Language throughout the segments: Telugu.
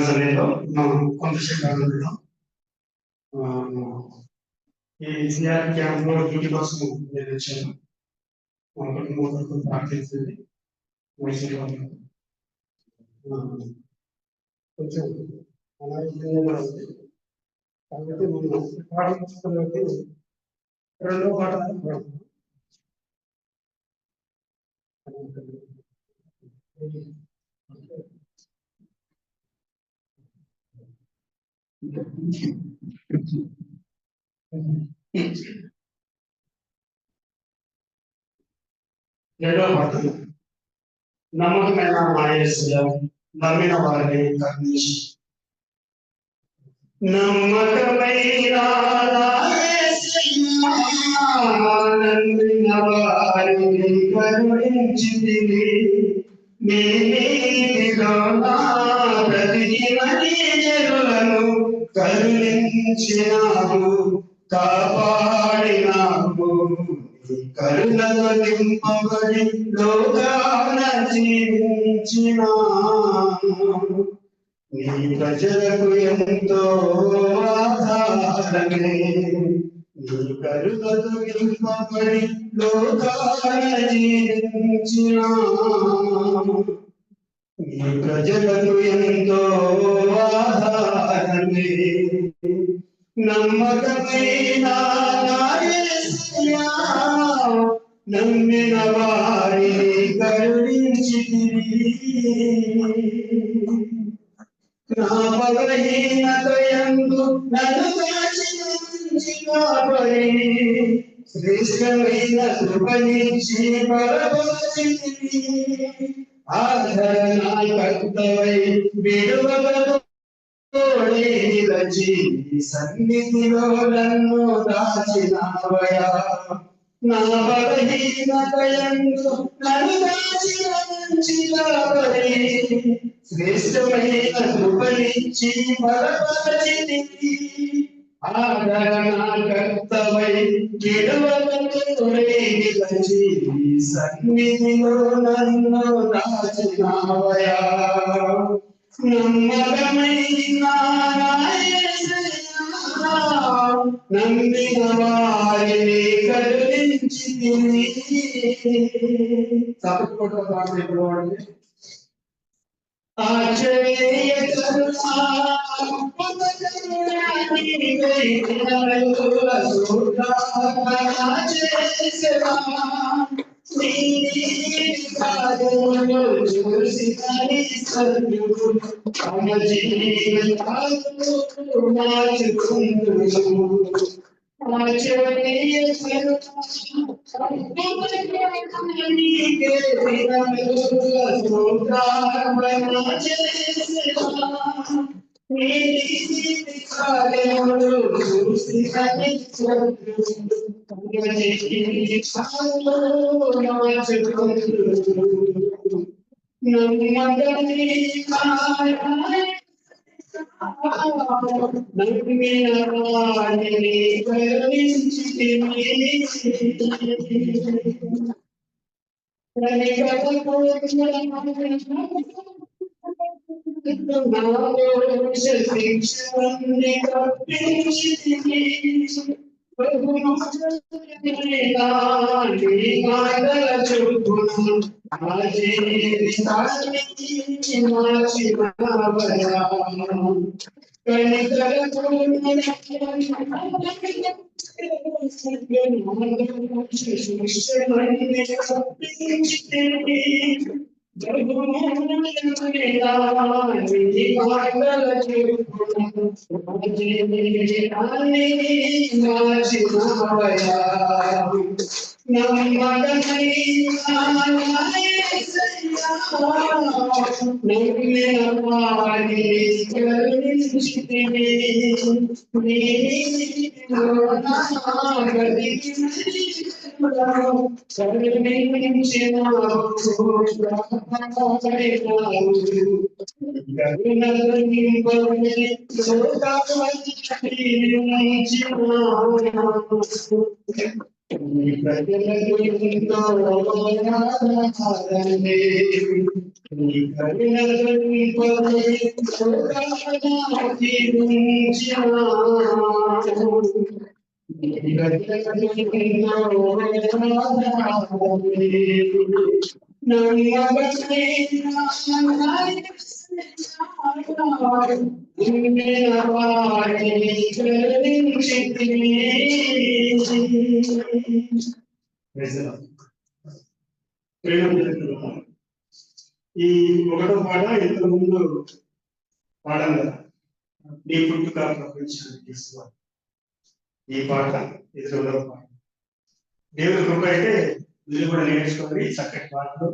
సమయంలో మనం కొంతసేపు ఈ సిఆర్ క్యాంప్ లో డ్యూటీ కోసం నేను వచ్చాను. మా కుటుంబం ప్రార్థించింది కొంచెం అనారోగ్యంగా ఉంది. కాబట్టి మనం పాఠం పుస్తకంలోకి రెండో పాఠం రెండో పాఠం నమ్మకమైన మాయేశ్వర నమ్మిన వారిని కరుణించి నమ్మకమైన నమ్మిన వారిని కరుణించితివి ప్రతి జనులను కరుణించినావు కాపాడినావు కరుణతో నింపబడి లోకాన జీవించినావు నీ ప్రజలకు ఎంతో ఆధారమే నీ కరుణతో నింపబడి లోకాన జీవించినావు నీ ప్రజలకు ఎంతో ఆధారమే నమ్మకమైన నమ్మిన వారిని కరుణించితివి నా బలహీనతయందు నన్ను కాపాడి శ్రేష్టమైన కృపనిచ్చి బలపరిచితివి ఆదరణకర్తవై విడువలను నిలచి సన్నిధిలో నన్ను దాచినావయా నా బలహీనతయందు నన్ను దాచినావరి శ్రేష్టమైన కృపనిచ్చి బలపరిచితివి ఆదరణకర్తవై విడువలను నిలచి సన్నిధిలో నన్ను దాచినావయా నమ్మకమైన నమ్మిన వారిని కరుణించితివి తప్పకుండా ప్రార్థించబడండి. ఆశ్చర్య ఈ ఒకటో పాట ఇంతకు ముందు పాడాం కదా, నీ పుట్టుక ప్రపంచానికి తీసుకోవాలి. ఈ పాట ఇది రెండవ పాట. దేవుడి కృప అయితే మీరు కూడా నేర్చుకోండి చక్కటి పాటలు.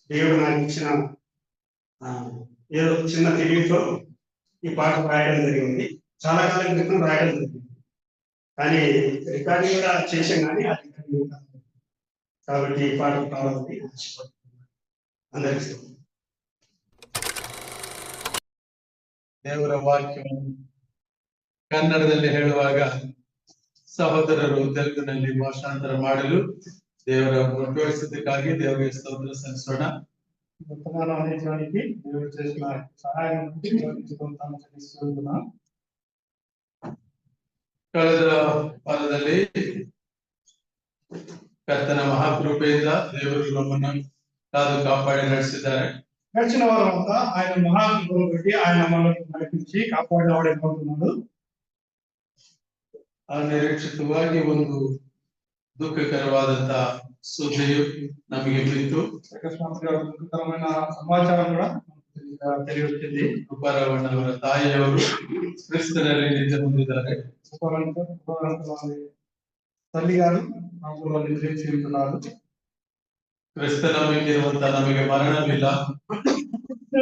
దేవుడు నాకు ఇచ్చిన ఏదో చిన్న తెలివితో ఈ పాట రాయడం జరిగింది. చాలా కాలం క్రితం రాయడం జరిగింది, కానీ రికార్డింగ్ కూడా చేసాం, కానీ ఆ రికార్డింగ్ కాబట్టి ఈ పాట కావాలని అందరికీ. ದೇವರ ವಾಕ್ಯವು ಕನ್ನಡದಲ್ಲಿ ಹೇಳುವಾಗ ಸಹೋದರರು ತೆಲುಗಿನಲ್ಲಿ ಭಾಷಾಂತರ ಮಾಡಲು ದೇವರ ಮುಂದುವರಿಸಿದ್ದಕ್ಕಾಗಿ ದೇವರಿಗೆ ಸ್ತೋತ್ರ ಸಲ್ಲಿಸೋಣ. దేవుడు చేసిన సహాయం ಕಳೆದ ವಾರದಲ್ಲಿ ಕರ್ತನ ಮಹಾಕೃಪೆಯಿಂದ ದೇವರು ನಮ್ಮನ್ನು ಕಾದು ಕಾಪಾಡಿ ನಡೆಸಿದ್ದಾರೆ. గడిచిన వారం అంతా ఆయన మహాకృపను బట్టి ఆయన మనల్ని నడిపించి కాపాడేవాడు. ಅನಿರೀಕ್ಷಿತವಾಗಿ ಒಂದು ದುಃಖಕರವಾದಂತ ಸುದ್ದಿಯು ನಮಗೆ ಬಿತ್ತು. దుఃఖకరమైన సమాచారం కూడా తెలియొచ్చింది. ಉಪರವಣ್ಣ ಅವರ ತಾಯಿಯವರು ಕ್ರಿಸ್ತನಲ್ಲಿ ನಿಜ ಹೊಂದಿದ್ದಾರೆ. తల్లి గారు నిద్రించున్నారు. ಕ್ರಿಸ್ತ ನಂಬಿಕೆಯಿರುವಂತ ನಮಗೆ ಮರಣವಿಲ್ಲ.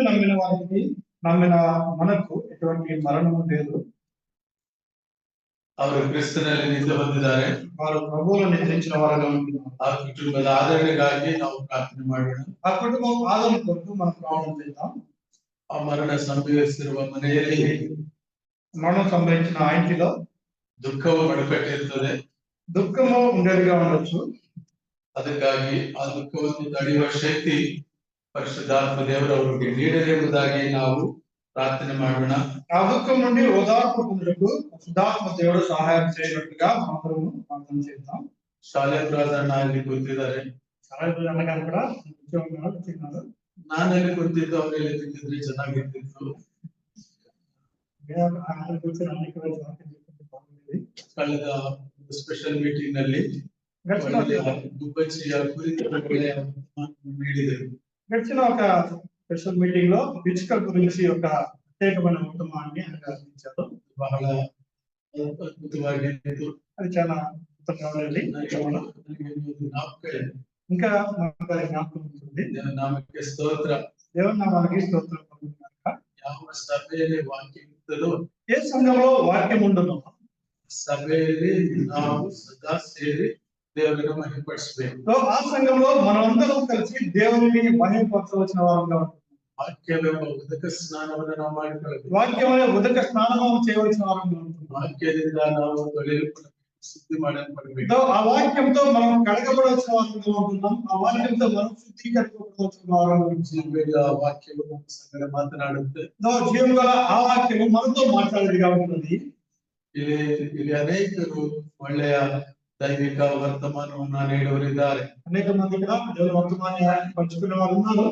నమ్మిన వారికి నమ్మిన మనకు ఎటువంటి మరణము లేదు. ಅವರು ಕ್ರಿಸ್ತನಲ್ಲಿ ನಿಜ ಹೊಂದಿದ್ದಾರೆ. వారు ప్రభువులో నిద్రించిన వారుగా ఉంటున్నారు. ಆ ಕುಟುಂಬದ ಆದರಣೆಗಾಗಿ ನಾವು ಪ್ರಾರ್ಥನೆ ಮಾಡೋಣ. ఆ కుటుంబం ఆదరణ కొరకు మనం ప్రార్థన చేద్దాం. ಆ ಮರಣ ಸಂಭವಿಸಿರುವ ಮನೆಯಲ್ಲಿ మరణం సంభవించిన ఆ ఇంటిలో ದುಃಖವು ಮಡುಕಟ್ಟಿರುತ್ತದೆ. దుఃఖము ఉండేదిగా ఉండొచ్చు. ಅದಕ್ಕಾಗಿ ಆ ದುಃಖವನ್ನು ತಡೆಯುವ ಶಕ್ತಿ ಪರಿಶುದ್ಧಾತ್ಮ ದೇವರು ಅವರಿಗೆ ನೀಡಲೆಂಬುದಾಗಿ ನಾವು ಪ್ರಾರ್ಥನೆ ಮಾಡೋಣ. ఆ దుఃఖం నుండి ఓదార్పు పొందుటకు పరిశుద్ధాత్మ దేవుడు సహాయం చేయనట్టుగా మనము ప్రార్థన చేద్దాం. ಶಾಲೆ ಪ್ರಾರ್ಥನೆ ಅಲ್ಲಿ ಕೂತಿದ್ದಾರೆ. ಶಾಲೆ ಅಣ್ಣಗಾರು ಕೂಡ ಕೂತಿದ್ದಾರೆ. ನಾನಲ್ಲಿ ಕೂತಿದ್ದು ಅವರೆಲ್ಲ ಕೂತಿದ್ರೆ ಚೆನ್ನಾಗಿರ್ತಿತ್ತು. ಕಳೆದ ಸ್ಪೆಷಲ್ ಮೀಟಿಂಗ್ ನಲ್ಲಿ ದುಬ್ಬಚ್ಚಿಯ ಕುರಿತು ನೀಡಿದರು. గడిచిన ఒక స్పెషల్ మీటింగ్ లో పిచ్చుక గురించి ఒక ప్రత్యేకమైన ఉత్తమాన్ని అందించారు. బహಳ అద్భుతವಾಗಿತ್ತು. అది చాలా అద్భుతంగా ఉంది. ఇంకా జ్ఞాపకం ఉంటుంది. నామಕ್ಕೆ స్తోತ್ರ. దేవుని నామానికి స్తోత్రం. ಯಾವ ಸಭೆಯಲ್ಲಿ ವಾಕ್ಯ ಇರ್ತದೋ, ఏ సంఘంలో వాక్యం ఉండునో ಸಭೆಯಲ್ಲಿ ನಾವು ಸದಾ ಸೇರಿ దేవుని మహిమపరచಬೇಕು. ఆ సంఘంలో మనమందరం కలిసి దేవుని మహిమపరచవలసిన వారంగా ఉంటుంది. వాక్యವೆಂಬ ಉದಕ ಸ್ನಾನವನ್ನು ನಾವು ಮಾಡಿಕೊಳ್ಳಬೇಕು. వాక్యమైన ఉదక స్నానము చేయవలసిన వారంగా ఉంటుంది. వాక్యದಿಂದ ನಾವು ತೊಳೆಯಲ್ಪಡಬೇಕು, శుద్ధి ಮಾಡಲ್ಪಡಬೇಕು. ఆ వాక్యంతో మనం కడగబడవలసిన వారంగా ఉంటున్నాం. ఆ వాక్యంతో మనం శుద్ధీకరించబడవలసిన వారంగా ఉంటుంది. ఆ వాక్యము ನಮ್ಮ ಸಂಗಡ ಮಾತನಾಡುತ್ತೆ. జీవం గల ఆ వాక్యము మనతో మాట్లాడేదిగా ఉంటుంది. ಇಲ್ಲಿ ಅನೇಕರು ಒಳ್ಳೆಯ ದೈವಿಕ ವರ್ತಮಾನವನ್ನ ನೀಡುವರಿದ್ದಾರೆ. ಅನೇಕ ಮಂದಿ ದೇವರ ವರ್ತಮಾನ ಪಂಚುకునే వారు ఉన్నారు.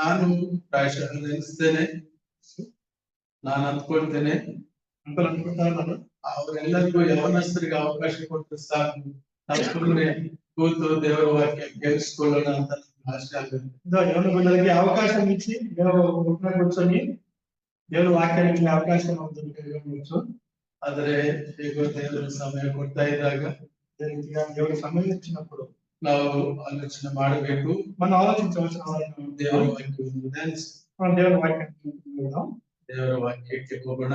ನಾನು ಪ್ರಾಯಶಃ ನೆನೆಸ್ತೇನೆ, ನಾನು ಅಂದ್ಕೊಳ್ತೇನೆ, ಅನ್ಕೊಂತಾರೆ ಅವರೆಲ್ಲರಿಗೂ ಯವನಸ್ಥರಿಗೆ ಅವಕಾಶ ಕೊಟ್ಟರೆ ಸಾಕು, ನಾವು ಕೂತು ದೇವರ ವಾಕ್ಯ ಕೇಳಿಸ್ಕೊಳ್ಳೋಣ ಅಂತ ಆಸೆ ಆಗುತ್ತೆ. ಯವನ ಬಿಡ್ಡರಿಗೆ ಅವಕಾಶ ಇಚ್ಚಿ ದೇವರ ಕೂರ್ಚొని ದೇವರ ವಾಕ್ಯಾనికి ಅವಕಾಶ ಮಾಡಬೇಕು. ಆದರೆ ಹೇಗೋ ದೇವರ ಸಮಯ ಕೊಡ್ತಾ ಇದ್ದಾಗ ದೇವರ ಸಮಯ ಇచ్చినప్పుడు ನಾವು ಆಲೋಚನೆ ಮಾಡಬೇಕು. మనం ఆలోచించవలసిన ದೇವರ ವಾಕ್ಯವನ್ನು ಧ್ಯಾನಿಸಿ ದೇವರ ವಾಕ್ಯಕ್ಕೆ ಹೋಗೋಣ. ದೇವರ ವಾಕ್ಯಕ್ಕೆ ಹೋಗೋಣ.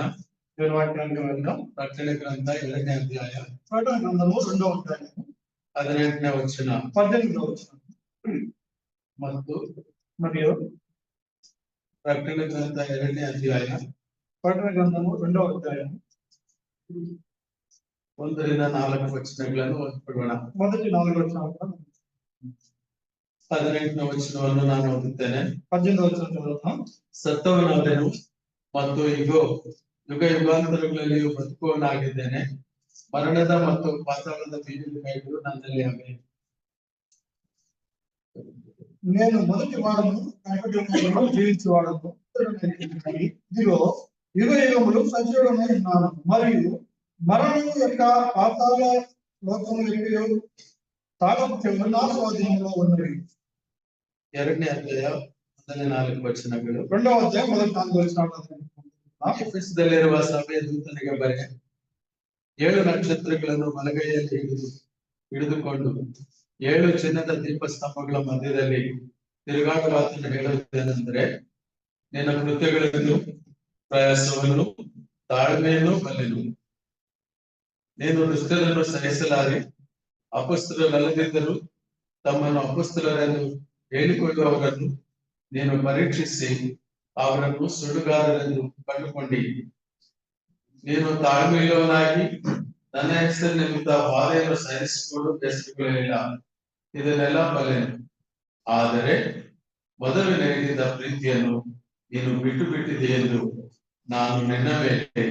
ದೇವರ ವಾಕ್ಯಕ್ಕೆ ಹೋಗೋಣ. ಪ್ರಕಟಣೆ ಗ್ರಂಥ 2ನೇ ಅಧ್ಯಾಯ. ಪ್ರಕಟಣೆ ಗ್ರಂಥವು 2వ అధ్యాయం. 18వ వచనం 18వ వచనం. ಮತ್ತು మరియు ప్రకటన గ్రంథ 2వ అధ్యాయం ప్రకటన గ్రంథము 2వ అధ్యాయం 1ರಿಂದ 4 ವಚನಗಳನ್ನು ಓದ್ಕೊಳ್ಳೋಣ. మొదటి 4 వచనాలు 18వ ವಚನವನ್ನು ನಾನು ಓದುತ್ತೇನೆ. 18వ వచనం చదువుతాం. ಸತ್ತವನಾದೆನು ಮತ್ತು ಇಗೋ ಯುಗ ಯುಗಾಂತರಗಳಲ್ಲಿಯೂ ಬದುಕುವವನಾಗಿದ್ದೇನೆ. ಮರಣದ ಮತ್ತು ಪಾತಾಳದ ಬೀಜದ ಕೈಗಳು ನನ್ನಲ್ಲಿ ಅವೆ. నేను మొదటి వాడను కనపడేవాడను జీవించేవాడను. ఇదిగో యుగ యుగములు సజీవుడనై ఉన్నాను మరియు మరణము యొక్క పాతాళ లోకము యొక్క తాళపు చెవులు నా స్వాధీనంలో ఉన్నవి. 2ನೇ ಅಧ್ಯಾಯ 4 ವಚನಗಳು. 2వ అధ్యాయం మొదటి 4 వచనాలు. ಎಫೆಸದಲ್ಲಿರುವ ಸಭೆಯ ದೂತನಿಗೆ ಬರೆ 7 ನಕ್ಷತ್ರಗಳನ್ನು ಬಲಗೈಯಲ್ಲಿ ಹಿಡಿದುಕೊಂಡು 7 ಚಿನ್ನದ ದೀಪಸ್ತಂಭಗಳ ಮಧ್ಯದಲ್ಲಿ ತಿರುಗಾಡುವಾತನು ಹೇಳುವುದೇನೆಂದರೆ, ನಿನ್ನ ಕೃತ್ಯಗಳನ್ನು ಪ್ರಯಾಸವನ್ನು ತಾಳ್ಮೆಯನ್ನು ಬಲ್ಲೆನು. ನೀನು ದುಷ್ಟರನ್ನು ಸಹಿಸಲಾರಿ ಅಪೊಸ್ತಲರಲ್ಲದಿದ್ದರೂ ತಮ್ಮನ್ನು ಅಪೊಸ್ತಲರೆಂದು ಹೇಳಿಕೊಳ್ಳುವವರನ್ನು ನೀನು ಪರೀಕ್ಷಿಸಿ ಅವರನ್ನು ಸುಳ್ಳುಗಾರರೆಂದು ಕಂಡುಕೊಂಡಿ. ನೀನು ತಾಳ್ಮೆಯುಳ್ಳವನಾಗಿ ನನ್ನ ಹೆಸರು ನಿಮಿತ್ತ ಬಾಧೆಯನ್ನು ಸಹಿಸಿಕೊಂಡು ಬೇಸರಗೊಳ್ಳಲಿಲ್ಲ. ಇದನ್ನೆಲ್ಲ ಬಲ್ಲೆನು. ಆದರೆ ಮೊದಲು ನಿನಗಿದ್ದ ಪ್ರೀತಿಯನ್ನು ನೀನು ಬಿಟ್ಟು ಬಿಟ್ಟಿದೆ ಎಂದು ನಾನು ನಿನ್ನ ಮೇಲೆ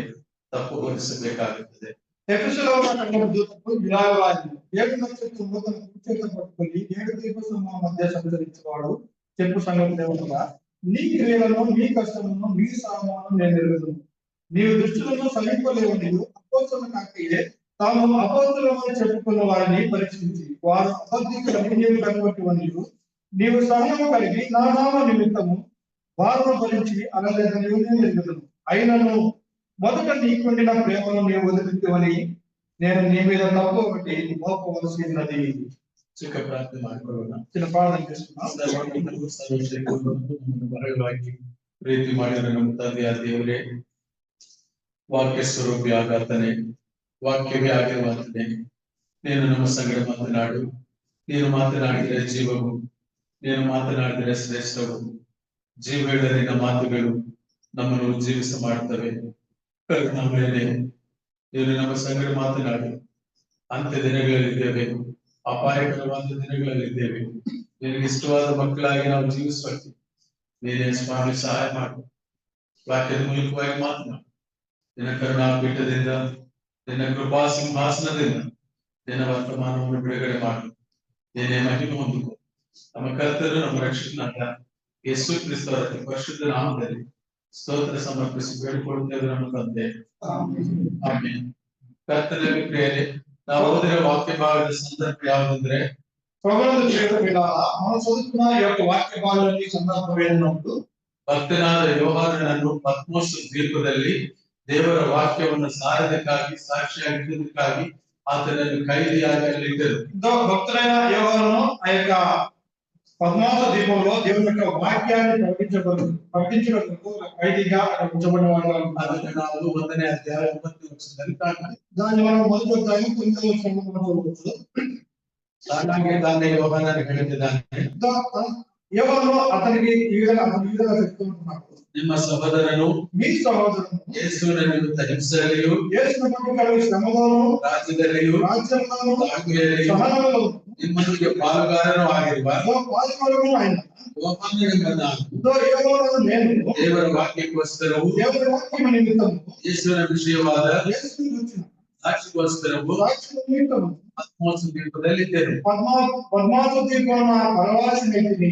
ತಪ್ಪು ಹೊರಿಸಬೇಕಾಗುತ್ತದೆ. ఎఫెసులో ఉన్న సంఘం దూతకు ఇలాగ రాయింది. 7 నక్షత్రములు తన కుడిచేత పట్టుకొని 7 దీపస్తంభముల మధ్య సంచరించేవాడు చెప్పు సంగతి ఏమనగా, నీ క్రియలను నీ కష్టములను నీ సామాను నేను ఎరుగుదును. నీవు దుష్టులను సహింపలేవనియు అపోస్తలుల కాకయే తాము అపోస్తలులని చెప్పుకున్న వారిని పరీక్షించి వారు అబద్ధికులని నీవు కనుగొట్టువనియు నీవు సహనము కలిగి నా నామ నిమిత్తము వారిని భరించి అనలేదని నేను ఎరుగుదును. అయినను మొదట నీకుండిన ప్రేమను నీవు వదిలిపెట్టువని నేను నీ మీద తప్పు ఒకటి మోపవలసి ఉన్నది. ಚಿಕ್ಕ ಪ್ರಾರ್ಥನೆ ಮಾಡಿಕೊಳ್ಳೋಣ. చిన్న ప్రార్థన చేస్తున్నాం. ಬರವಾಗಿ ಪ್ರೀತಿ ಮಾಡಿದ ನಮ್ಮ ತಂದೆಯ ದೇವರೇ, ವಾಕ್ಯ ಸ್ವರೂಪಿ ಆಗಾತನೆ, ವಾಕ್ಯವೇ ಆಗಿರುವಂತನೆ ನೀನು ನಮ್ಮ ಸಂಗಡ ಮಾತನಾಡು. ನೀನು ಮಾತನಾಡಿದರೆ ಜೀವವು, ನೀನು ಮಾತನಾಡಿದರೆ ಶ್ರೇಷ್ಠವು. ಜೀವಗಳ ನಿನ್ನ ಮಾತುಗಳು ನಮ್ಮನ್ನು ಜೀವಿಸ ಮಾಡುತ್ತವೆ. ಕರುಣಾಮಯನೇ, ನೀನು ನಮ್ಮ ಸಂಗಡ ಮಾತನಾಡು. ಅಂತ್ಯ ದಿನಗಳಲ್ಲಿದ್ದೇವೆ, ಅಪಾಯಕರವಾದ ದಿನಗಳಲ್ಲಿದ್ದೇವೆ. ನಿನಗೆ ಇಷ್ಟವಾದ ಮಕ್ಕಳಾಗಿ ನಾವು ಜೀವಿಸುವಂತೆ ನೀನೇ ಸ್ವಾಮಿ ಸಹಾಯ ಮಾಡು. ವಾಕ್ಯದ ಮೂಲಕವಾಗಿ ಮಾತನಾಡು. ನಿನ್ನ ಕರುಣಾಪೀಠದಿಂದ, ನಿನ್ನ ಕೃಪಾ ಸಿಂಹಾಸನದಿಂದ ನಿನ್ನ ವರ್ತಮಾನವನ್ನು ಬಿಡುಗಡೆ ಮಾಡು. ನೀನೇ ಮಹಿಮೆ ಹೊಂದಿಕೊ. ನಮ್ಮ ಕರ್ತರು ನಮ್ಮ ರಕ್ಷಕನಾದ ಯೇಸು ಕ್ರಿಸ್ತರ ಪರಿಶುದ್ಧ ನಾಮದಲ್ಲಿ ಸ್ತೋತ್ರ ಸಮರ್ಪಿಸಿ ಬೇಡಿಕೊಳ್ಳುತ್ತೇವೆ ನಮ್ಮ ತಂದೆ. ಆಮೆನ್. ಕರ್ತನಲ್ಲಿ ಪ್ರಿಯರೇ, ನಾವು ಓದಿರೋ ವಾಕ್ಯ ಭಾಗದ ಸಂದರ್ಭ ಯಾವುದಂದ್ರೆ, ప్రభువును చేరుకునేలా మనం చదువుకున్న ఈ యొక్క వాక్య భాగాన్ని సందర్భం ఏంటంటే, ಭಕ್ತನಾದ ಯೋಹಾನನನ್ನು ಪತ್ಮೋಸ್ ದ್ವೀಪದಲ್ಲಿ ದೇವರ ವಾಕ್ಯವನ್ನು ಸಾರದಕ್ಕಾಗಿ ಸಾಕ್ಷಿಯಾಗಿದ್ದಕ್ಕಾಗಿ ಆತನನ್ನು ಕೈದಿಯಾಗಿ ಅಲ್ಲಿದ್ದರು. భక్తులైన యోహాను ఆ యొక్క పద్మాస ద్వీపంలో దేవుని యొక్క వాక్యాన్ని ప్రకటించడానికి ఖైదీగా ఉంచబడిన వాడు. ಅದನ್ನು ನಾವು 1ನೇ ಅಧ್ಯಾಯ 9ನೇ ವಚನದಲ್ಲಿ ಕಾಣ್ತೇವೆ. దాన్ని మనం మొదటి అధ్యాయం 9వ వచనంలో చూడవచ్చు. అలాగే దాన్ని యోహానను ಹೇಳಿದ್ದಾನೆ, యోహాను అతనికి ఈ విధంగా చెప్తూ ఉంటున్నాడు, ನಿಮ್ಮ ಸಹೋದರನು మీ సహోదరుడు ಯೇಸುವಿನ ನಿಮಿತ್ತ ಹಿಂಸೆಯಲ್ಲಿಯೂ యేసును కలిగి శ్రమలోను ರಾಜ್ಯದಲ್ಲಿಯೂ రాజ్యంలోను ತಾಳ್ಮೆಯಲ್ಲಿಯೂ సహనంలోను ನಿಮ್ಮೊಂದಿಗೆ ಪಾಲುಗಾರನೂ ಆಗಿರುವ పాలుగాను ఆయన ಯೋಹಾನನೆಂಬ ನಾನು యోహాను నేను ದೇವರ ವಾಕ್ಯಕ್ಕೋಸ್ಕರವೂ దేవుని వాక్యం నిమిత్తము ಯೇಸುವಿನ ವಿಷಯವಾದ యేసుని గురించిన ಸಾಕ್ಷಿಗೋಸ್ಕರವೂ సాక్షి నిమిత్తము ಪತ್ಮೋಸ್ ದ್ವೀಪದಲ್ಲಿದ್ದೇನೆ. పద్మాస ద్వీపం పరవాసినైతిని.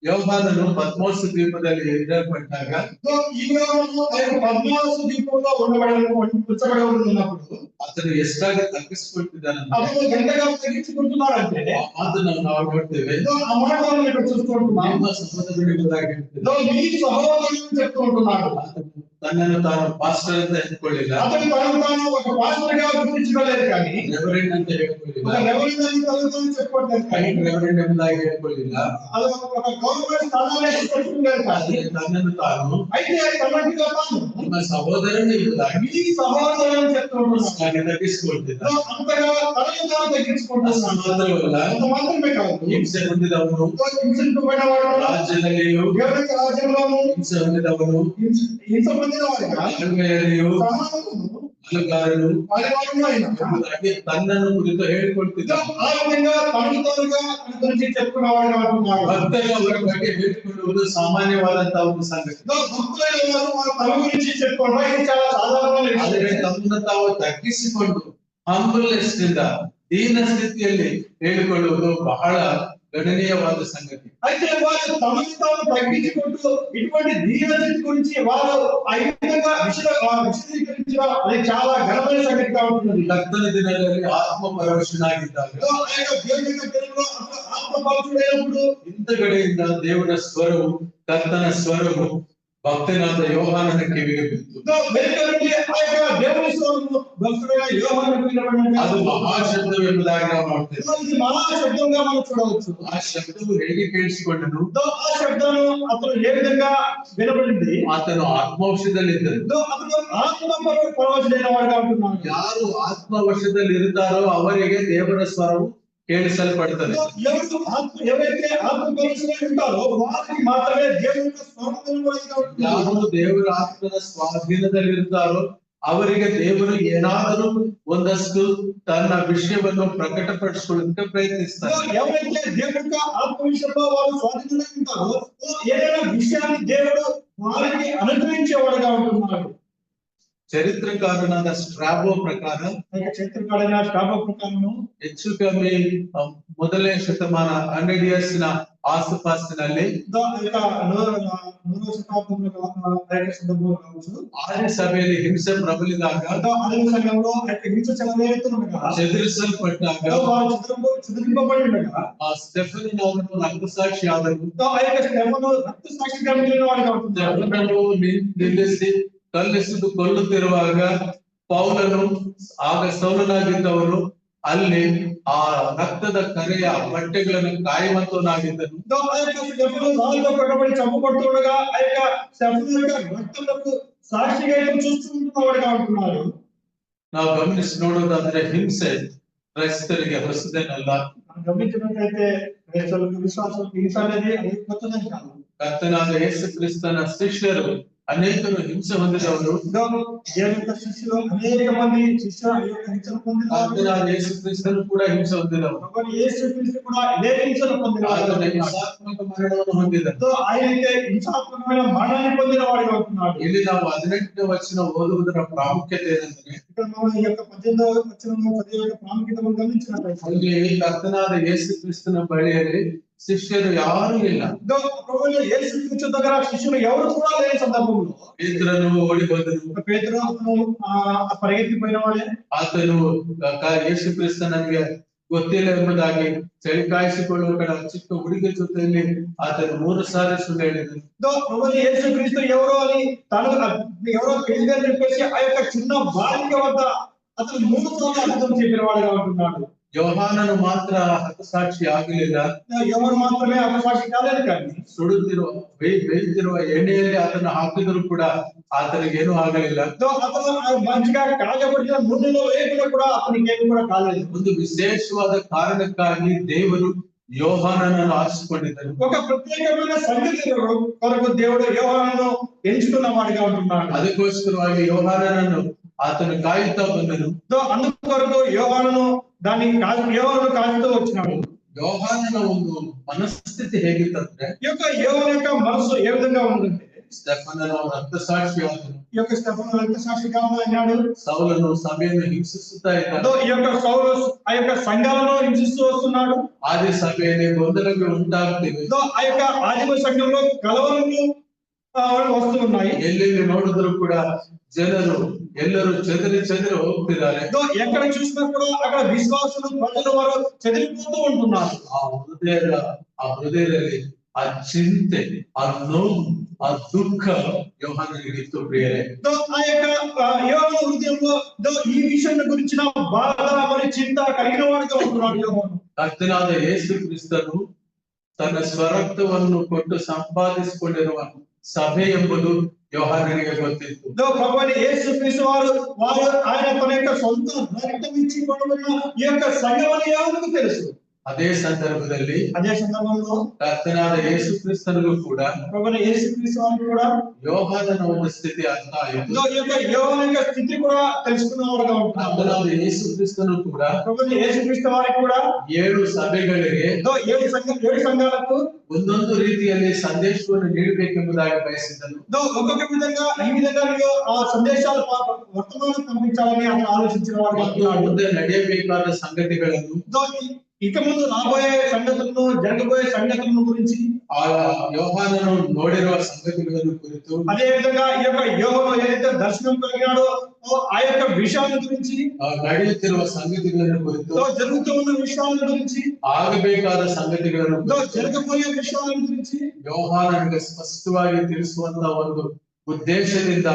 ಯೋಹಾನನು ಪತ್ಮೋಸ್ ದ್ವೀಪದಲ್ಲಿ ಇಡಲ್ಪಟ್ಟಾಗ ఈ యోహాను ఆ యొక్క పద్మాస ద్వీపంలో ఉంచబడినప్పుడు అతను ఎಷ್ಟಾಗಿ తగ్గించుకుంటున్నాను అతను ఎంతగా తగ్గించుకుంటున్నాడంటే ಅದನ್ನು ನಾವು ನೋಡ್ತೇವೆ. ఆ మాటలను ఇక్కడ చూసుకుంటున్నాం. ನಿಮ್ಮ ಸಹೋದರನಿಗೆ మీ సహోదరుడు చెప్తూ ఉంటున్నాడు, తనను తాను పాస్టర్ ಅಂತ ಹೇಳ್ಕೊಳ್ಳಿಲ್ಲ. అతను తనను తాను ఒక పాస్టర్ గా గుర్తించుకోలేదు కానీ రెవరెండ్ ಅಂತ ಹೇಳ್ಕೊಳ್ಳಿಲ್ಲ. ఒక రెవరెండ్ అని తనను తాను చెప్పుకోలేదు కానీ రెవరెండ్ ಎಂಬುದಾಗಿ ಹೇಳ್ಕೊಳ್ಳಿಲ್ಲ. అది ఒక గవర్నమెంట్ స్థానాన్ని చెప్పుకున్నారు కానీ తనను తాను అయితే తనకిగా తాను ನಿಮ್ಮ సహోదరుని ಎಂಬುದಾಗಿ ఈ సహోదరుని చెప్తున్నాడు. తగ్గించుకుంటున్నాడు. అంతగా తనను తాను తగ్గించుకుంటున్నాడు. వల్ల అంత మాత్రమే కాదు హింస పొందిదవను, హింసింపబడిన వాడు రాజ్యದಲ್ಲಿಯೂ దేవుని యొక్క రాజ్యంలోను హింస పొందిదవను, హింస పొందిన వాడిగా ತಾಳ್ಮೆಯಲ್ಲಿಯೂ సమానమును అలగారను పరివారంలో అయినా ಎಂಬುದಾಗಿ ತನ್ನನ್ನು ಕುರಿತು ಹೇಳಿಕೊಳ್ತಿದ್ದಾನೆ. ఆ విధంగా తనకు తానుగా తన గురించి చెప్పుకున్నవాడు అంటున్నాడు. ಭಕ್ತರು ಅವರ ಬಗ್ಗೆ ಹೇಳಿಕೊಳ್ಳುವುದು ಸಾಮಾನ್ಯವಾದಂತಹ ಒಂದು ಸಂಗತಿ. భక్తులైన వారు వారు తమ గురించి చెప్పుకోవడం ఇది చాలా సాధారణమైన ಆದರೆ విషయం. ತಮ್ಮನ್ನು ತಾವು ತಗ್ಗಿಸಿಕೊಂಡು ಹಂಬಲ್ನೆಸ್ ನಿಂದ ದೀನ ಸ್ಥಿತಿಯಲ್ಲಿ ಹೇಳಿಕೊಳ್ಳುವುದು ಬಹಳ గణనీయవాద సంగతి. అయితే వారు తమను తాము తగ్గించుకుంటూ ఇటువంటి దీనస్థితి గురించి వారు ఆ విధంగా విశదీకరించడం అది చాలా ఘనమైన సంగతిగా ఉంటుంది. ಕರ್ತನ ದಿನದಲ್ಲಿ ಆತ್ಮ ಪರವಶನಾಗಿದ್ದಾಗ ఆ యొక్క దేవుని యొక్క దినంలో ఆత్మపరచుడైనప్పుడు ಹಿಂದಗಡೆಯಿಂದ ದೇವರ ಸ್ವರವು ಕರ್ತನ ಸ್ವರವು ಭಕ್ತನಾದ ಯೋಹಾನನ ಕಿವಿಗೆ ಬಿತ್ತು. వెనుక నుండి ఆ యొక్క దేవుని స్వరము భక్తుడైన యోహానుకు వినబడినది. ಅದು ಮಹಾಶಬ್ದ ಎಂಬುದಾಗಿ ನಾವು ನೋಡ್ತೇವೆ. ఇది మహా శబ్దంగా మనం చూడవచ్చు. ಆ ಶಬ್ದವು ಹೇಗೆ ಕೇಳಿಸಿಕೊಂಡನು? ఆ శబ్దం అతను ఏ విధంగా వినబడింది? ಆತನು ಆತ್ಮವಶದಲ್ಲಿದ್ದನು. అతను ఆత్మ పరవశుడైన వాడుగా ఉంటున్నాడు. ಯಾರು ಆತ್ಮವಶದಲ್ಲಿ ಇರುತ್ತಾರೋ ಅವರಿಗೆ ದೇವರ ಸ್ವರವು ಕೇಳಿಸಲ್ಪಡುತ್ತದೆ. ఎవరైతే ఆత్మ పరవశులై ఉంటారో వారికి మాత్రమే దేవుని యొక్క స్వరం వినబడేదిగా ఉంటుంది. ಯಾರು ದೇವರ ಆತ್ಮದ ಸ್ವಾಧೀನದಲ್ಲಿ ಇರುತ್ತಾರೋ ಅವರಿಗೆ ದೇವರು ಏನಾದರೂ ಒಂದಷ್ಟು ತನ್ನ ವಿಷಯವನ್ನು ಪ್ರಕಟಪಡಿಸಿಕೊಳ್ಳಕ್ಕೆ ಪ್ರಯತ್ನಿಸ್ತಾರೆ. ఎవరైతే దేవుని యొక్క ఆత్మ విషయంలో వారు స్వాధీనంగా ఉంటారో ఏదైనా విషయాన్ని దేవుడు వారికి అనుగ్రహించేవాడుగా ఉంటున్నాడు. చరిత్రకారునాದ స్ట్రాబో ప్రకార చరిత్రకారుడైన స్ట్రాబో ప్రకారము ಹೆಚ್ಚು ಕಮ್ಮಿ ಮೊದಲನೇ ಶತಮಾನ 100 years ನ ಆಸುಪಾಸಿನಲ್ಲಿ ಆರ್ಯ ಸಭೆಯಲ್ಲಿ ಹಿಂಸೆ ಪ್ರಬಲಿದಾಗ ಚದುರಿಸಲ್ಪಟ್ಟಾಗ ಸ್ಟೆಫನನು ರಕ್ತಸಾಕ್ಷಿ ಆದನು. ಸ್ಟೆಫನನು ನಿಲ್ಲಿಸಿ ಕಲ್ಲಿಸಿದು ಕೊಲ್ಲುತ್ತಿರುವಾಗ ಪೌಲನು ಆಗ ಸೌಲನಾಗಿದ್ದವನು ಅಲ್ಲಿ ಆ ರಕ್ತದ ಕರೆಯ ಬಟ್ಟೆಗಳನ್ನು ಕಾಯುವಂತವನಾಗಿದ್ದನು. చంపబడుతుండగా ఆ యొక్క రక్తములకు సాక్షిగా చూస్తున్నవాడుగా ఉంటున్నాడు. ನಾವು ಗಮನಿಸಿ ನೋಡೋದಾದ್ರೆ ಹಿಂಸೆ ಕ್ರೈಸ್ತರಿಗೆ ಹೊಸದೇನಲ್ಲ. గమనించినట్లయితే క్రైస్తవులకు విశ్వాసులకు హింస అనేది అది కొత్తదని కాదు. ಕರ್ತನಾದ ಯೇಸು ಕ್ರಿಸ್ತನ ಶಿಷ್ಯರು ಅನೇಕರು ಹಿಂಸೆ ಹೊಂದಿದವರು. ಶಿಷ್ಯರು ಅನೇಕ ಮಂದಿ ಹಿಂಸೆ ಕರ್ತನಾದ ಯೇಸು ಕ್ರಿಸ್ತನು ಕೂಡ ಹಿಂಸೆ ಹೊಂದಿದವರು. ಯೇಸು ಕ್ರಿಸ್ತ ಕೂಡ ಇದೇ ಹಿಂಸೆಯನ್ನು ಹೊಂದಿದವರು. ಹಿಂಸಾತ್ಮಕ ಮರಣವನ್ನು ಹೊಂದಿದರು. ఆయనైతే హింసాత్మకమైన మరణాన్ని పొందిన వాడిగా ఉంటున్నాడు. ಇಲ್ಲಿ ನಾವು 18ನೇ ವಚನ ಓದುವುದರ ಪ್ರಾಮುಖ್ಯತೆ ಏನಂದ್ರೆ ఇక్కడ మనం ఈ యొక్క 18వ వచనము చదివే యొక్క ప్రాముఖ్యతను గమనించినట్లయితే ಅಲ್ಲಿ ಕರ್ತನಾದ ಯೇಸು ಕ್ರಿಸ್ತನ ಬಳಿಯಲ್ಲಿ ಶಿಷ್ಯರು ಯಾರೂ ಇಲ್ಲ. ప్రభువు యేసు క్రీస్తు దగ్గర శిష్యులు ఎవరు కూడా లేని సందర్భంలో ಪೇತ್ರನು ಓಡಿ ಹೋದನು. పేతురు పరిగెత్తిపోయిన వాడే ಆತನು ಯೇಸು ಕ್ರಿಸ್ತ ನನಗೆ ಗೊತ್ತಿಲ್ಲ ಎಂಬುದಾಗಿ ಚಳಿ ಕಾಯಿಸಿಕೊಳ್ಳುವ ಕಡೆ ಚಿಕ್ಕ ಹುಡುಗಿ ಜೊತೆಯಲ್ಲಿ ಆತನು 3 ಸಾರಿ ಸುಳ್ಳು ಹೇಳಿದನು. ప్రభువు యేసు క్రీస్తు ఎవరో అని తను ఎవరో తెలియదని చెప్పేసి ఆ యొక్క చిన్న బాలిక వద్ద అతను 3 సార్లు అబద్ధం చెప్పిన వాడుగా ఉంటున్నాడు. ಯೋಹಾನನು ಮಾತ್ರ ಹತಸಾಕ್ಷಿ ಆಗಲಿಲ್ಲ. ఎవరు మాత్రమే హతసాక్షి కాలేదు కానీ ಸುಡುತ್ತಿರುವ ಬೇಯುತ್ತಿರುವ ಎಣ್ಣೆಯಲ್ಲಿ ಅದನ್ನು ಹಾಕಿದರೂ ಕೂಡ ಆತನಿಗೆ ಏನೂ ಆಗಲಿಲ್ಲ. అతను మంచిగా కాగబడిన నూనెలో వేయకుండా కూడా అతనికి ఏమి కూడా కాలేదు. ಒಂದು ವಿಶೇಷವಾದ ಕಾರಣಕ್ಕಾಗಿ ದೇವರು ಯೋಹಾನನನ್ನು ಆರಿಸಿಕೊಂಡಿದ್ದರು. ఒక ప్రత్యేకమైన సంగతి కొరకు దేవుడు యోహానను ఎంచుకున్న వాడిగా ఉంటున్నాడు. ಅದಕ್ಕೋಸ್ಕರವಾಗಿ ಯೋಹಾನನನ್ನು ಆತನು ಕಾಯುತ್ತಾ ಬಂದನು. అందుకొరకు యోహానను యోహాను కాచుతూ వచ్చినాడు. ಯೋಹಾನನ ಒಂದು ಮನಸ್ಥಿತಿ ಹೇಗಿತ್ತಂದ್ರೆ ఈ యొక్క యోహాను యొక్క మనసు ఏ విధంగా ఉందంటే ಸ್ಟೆಫನನು ರಕ್ತಸಾಕ್ಷಿಯಾದನು. ఈ యొక్క స్టెఫను రక్తసాక్షిగా ఉన్నాడు. ಸೌಲನು ಸಭೆಯನ್ನು ಹಿಂಸಿಸುತ್ತಾ ಇದ್ದ. ఈ యొక్క సౌలు ఆ యొక్క సంఘాలను హింసిస్తూ వస్తున్నాడు. ಆದಿ ಸಭೆಯಲ್ಲಿ ಗೊಂದಲಗಳು ಉಂಟಾಗ್ತಿವೆ. ఆ యొక్క ఆదిమ సంఘంలో కలవరలు వస్తూ ఉన్నాయి. ಎಲ್ಲೆಲ್ಲಿ ನೋಡಿದ್ರು ಕೂಡ ಜನರು ಎಲ್ಲರೂ చెదిరి ಹೋಗ್ತಿದ್ದಾರೆ. ఎక్కడ చూసినా కూడా అక్కడ విశ్వాసులు ప్రజలు వారు చెదిరిపోతూ ఉంటున్నారు. ಆ ಹೃದಯದಲ್ಲಿ ಆ ಚಿಂತೆ, ಆ ನೋವು ఆ దుఃఖం యోహానునికి ఎంతో ప్రియరే. ఆ యొక్క యోహాను హృదయంలో ఈ విషయం గురించిన బాధ మరియు చింత కలిగిన వాడుగా ఉంటున్నాడు యోహాను. ಕರ್ತನಾದ ಯೇಸು ಕ್ರಿಸ್ತನು ತನ್ನ ಸ್ವರಕ್ತವನ್ನು ಕೊಟ್ಟು ಸಂಪಾದಿಸಿಕೊಂಡಿರುವ ಸಭೆ ಎಂಬುದು యోహానునికి ಗೊತ್ತಿತ್ತು. ప్రభువైన యేసుక్రీస్తు వారు ఆయన తన యొక్క సొంత రక్తం ఇచ్చి కొనబడిన ఈ యొక్క సంఘమని యోహానుకు తెలుసు. అదే సందర్భంలో ಕರ್ತನಾದ ಯೇಸು ಕ್ರಿಸ್ತನಿಗೂ ಕೂಡ ప్రభువైన యేసుక్రీస్తు వారు కూడా యోహానನ ಒಂದು ಸ್ಥಿತಿ ಅರ್ಥ ಆಯಿತು. ఈ యొక్క యోహాను యొక్క స్థితి కూడా తెలుసుకున్నవారుగా ఉంటారు. ಕರ್ತನಾದ ಯೇಸು ಕ್ರಿಸ್ತನು ಕೂಡ ప్రభువైన యేసుక్రీస్తు వారికి కూడా 7 ಸಭೆಗಳಿಗೆ 7 సంఘాలకు ಒಂದೊಂದು ರೀತಿಯಲ್ಲಿ ಸಂದೇಶವನ್ನು ನೀಡಬೇಕೆಂಬುದಾಗಿ ಬಯಸಿದ್ದನು. ఒక్కొక్క విధంగా ఈ విధంగా ఆ సందేశాలు వర్తమానం పంపించాలని అతను ఆలోచించిన వాడు. ಮುಂದೆ ನಡೆಯಬೇಕಾದ ಸಂಗತಿಗಳನ್ನು ఇక ముందు రాబోయే సంగతులను జరగబోయే సంగతులను గురించి ఆ యోహానను నోడిರುವ సంగతులను గురించి అదే విధంగా ఈ యొక్క యోహాను ఏదైతే దర్శనం కలిగినాడో ఆ యొక్క విషయాల గురించి ನಡೆಯುತ್ತಿರುವ సంగతులను గురించి జరుగుతున్న విషయాల గురించి ಆಗಬೇಕಾದ ಸಂಗತಿಗಳನ್ನು జరగబోయే విషయాల గురించి యోహానನಿಗೆ ಸ್ಪಷ್ಟವಾಗಿ ತಿಳಿಸುವಂತ ಒಂದು ಉದ್ದೇಶದಿಂದ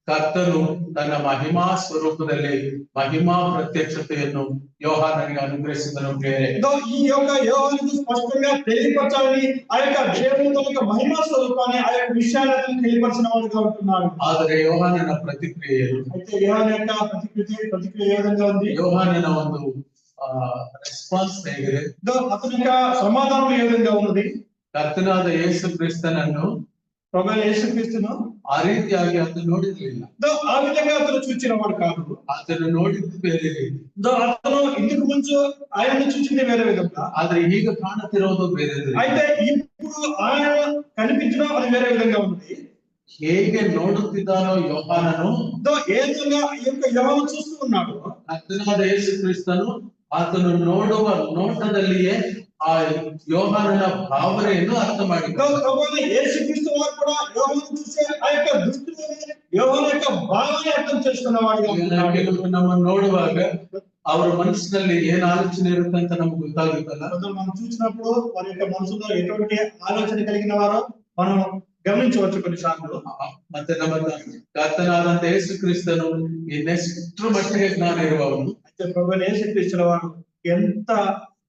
ಕರ್ತನು ತನ್ನ ಮಹಿಮಾ ಸ್ವರೂಪದಲ್ಲಿ ಮಹಿಮಾ ಪ್ರತ್ಯಕ್ಷತೆಯನ್ನು యోహానునికి అనుగ్రహించడం ప్రియరే. ఈ యొక్క యోహానుకు స్పష్టంగా తెలియపరచాలని ఆ యొక్క దేవుని యొక్క మహిమా స్వరూపాన్ని ఆ యొక్క విషయాలను తెలియపరిచిన వాడుగా ఉంటున్నాడు. ಆದರೆ యోహానನ ಪ್ರತಿಕ್ರಿಯೆಯು అయితే యోహాను యొక్క ప్రతిక్రియ ఏ విధంగా ఉంది? యోహానನ ಒಂದು ರೆಸ್ಪಾನ್ಸ್ ಹೇಗಿದೆ? అతని యొక్క సమాధానం ఏ విధంగా ఉన్నది? ಕರ್ತನಾದ ಯೇಸು ಕ್ರಿಸ್ತನನ್ನು ప్రభువైన యేసుక్రీస్తును ಆ ರೀತಿಯಾಗಿ ಆತನು ನೋಡಿರಲಿಲ್ಲ. ఆ విధంగా అతను చూచిన వాడు కాదు. ಆತನು ನೋಡಿದ್ದು ಬೇರೆ ರೀತಿ. అతను ఇందుకు ముందు ఆయనను చూసింది వేరే విధంగా. ಆದ್ರೆ ಈಗ ಕಾಣುತ್ತಿರೋದು ಬೇರೆ ರೀತಿ. అయితే ఇప్పుడు ఆయన కనిపించడం అది వేరే విధంగా ఉంది. ಹೇಗೆ ನೋಡುತ್ತಿದ್ದಾನೋ ಯೋಹಾನನು ఏ విధంగా ఈ యొక్క యోహాను చూస్తూ ఉన్నాడు. ಕರ್ತನಾದ ಯೇಸು ಕ್ರಿಸ್ತನು ಆತನು ನೋಡುವ ನೋಟದಲ್ಲಿಯೇ ಆ ಯೋಹಾನನ ಭಾವನೆಯನ್ನು ಅರ್ಥ ಮಾಡಿಕೊಂಡ. ప్రభువైన యేసుక్రీస్తు వారు కూడా యోహాను చూసే ఆ యొక్క దృష్టిలోనే యోహాను యొక్క భావాన్ని అర్థం చేసుకున్న వాడిగా ఉన్నాడు. ಕೆಲವರು ನಮ್ಮನ್ನು ನೋಡುವಾಗ ಅವರ ಮನಸ್ಸಿನಲ್ಲಿ ಏನ್ ಆಲೋಚನೆ ಇರುತ್ತೆ ಅಂತ ನಮ್ಗೆ ಗೊತ್ತಾಗುತ್ತಲ್ಲ. మనం చూసినప్పుడు వారి యొక్క మనసులో ఎటువంటి ఆలోచన కలిగిన వారో మనం గమనించవచ్చు కొన్నిసార్లు. ಮತ್ತೆ ನಮ್ಮ ಕರ್ತನಾದಂತ ಯೇಸು ಕ್ರಿಸ್ತನು ಇನ್ನೆಷ್ಟು ಮಟ್ಟಿಗೆ ಜ್ಞಾನ ಇರುವವನು. అయితే ప్రభువైన యేసుక్రీస్తు వారు ఎంత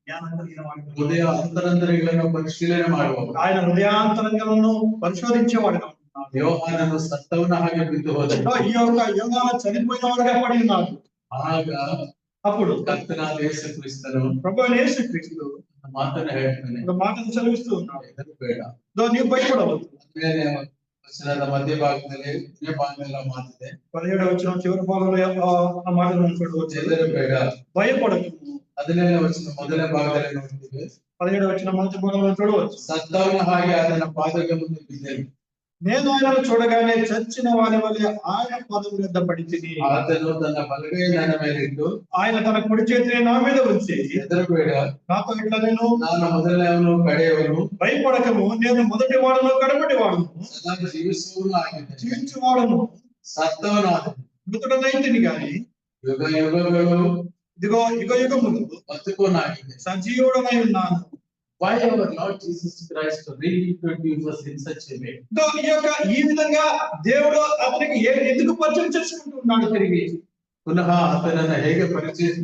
జ్ఞానం కలిగిన వాడు. ಹೃದಯ ಅಂತರಂಗಗಳನ್ನು ಪರಿಶೀಲನೆ ಮಾಡುವವರು. ఆయన హృదయాంతరంగములను పరిశోధించేవాడుగా ఉంటున్నాడు. ಯೋಹಾನನು ಸತ್ತವನ ಹಾಗೆ ಬಿದ್ದು ಹೋದ. ఈ యొక్క యోహాను చనిపోయిన వాడుగా పడి ఉన్నాడు. ಆಗ అప్పుడు ಕರ್ತನಾದ ಯೇಸು ಕ್ರಿಸ್ತನು ప్రభువైన యేసుక్రీస్తు ಮಾತನ್ನ ಹೇಳ್ತಾನೆ, ఒక మాటను చదివిస్తూ ఉన్నాడు. ಬೇಡ, నీవు భయపడవద్దు. ಬೇರೆ ವಚನದ ಮಧ್ಯಭಾಗದಲ್ಲಿ ಮಾತಿದೆ. 17వ వచనం చివరి భాగంలో ఆ మాటను మనం చూడవచ్చు. ಎಲ್ಲರೂ ಬೇಡ, భయపడకు. 17వ ವಚನ ಮೊದಲನೇ ಭಾಗದಲ್ಲಿ ನೋಡ್ತೀವಿ. 17వ వచనం మొదటి భాగంలో చూడవచ్చు. ಸತ್ತವನ ಹಾಗೆ ಆತನ ಪಾದಗಳ ಮುಂದೆ ಬಿದ್ದೆನು. నేను ఆయనను చూడగానే చచ్చిన వారి వలె ఆయన పాదం వద్ద పడి తిని. ಆತನು ತನ್ನ ಬಲಗೈ ನನ್ನ ಮೇಲೆ ಇಟ್ಟು ఆయన తన కుడి చేతిని నా మీద ఉంచి, ಹೆದರಬೇಡ, నాతో ఇట్లా నేను ನಾನು ಮೊದಲನೆಯವನು ಕಡೆಯವನು, భయపడకము, నేను మొదటి వాడను కడపటి వాడను, ಸದಾ ಜೀವಿಸುವವನು ಆಗಿದ್ದೇನೆ, జీవించు వాడను, ಸತ್ತವನಾದನು, మృతుడనైతిని గాని ಯುಗ ಯುಗಗಳು ఇదిగో యుగ యుగములు ಬದುಕೋನಾಗಿದೆ. సజీవుడనై ఉన్నాను. Why our Lord Jesus Christ reintroduce us in such a way? ఈ విధంగా దేవుడు అతనికి ఎందుకు పరిచయం చేసుకుంటూ ఉన్నాడు తిరిగి? ಪುನಃ ಆತನನ್ನ ಹೇಗೆ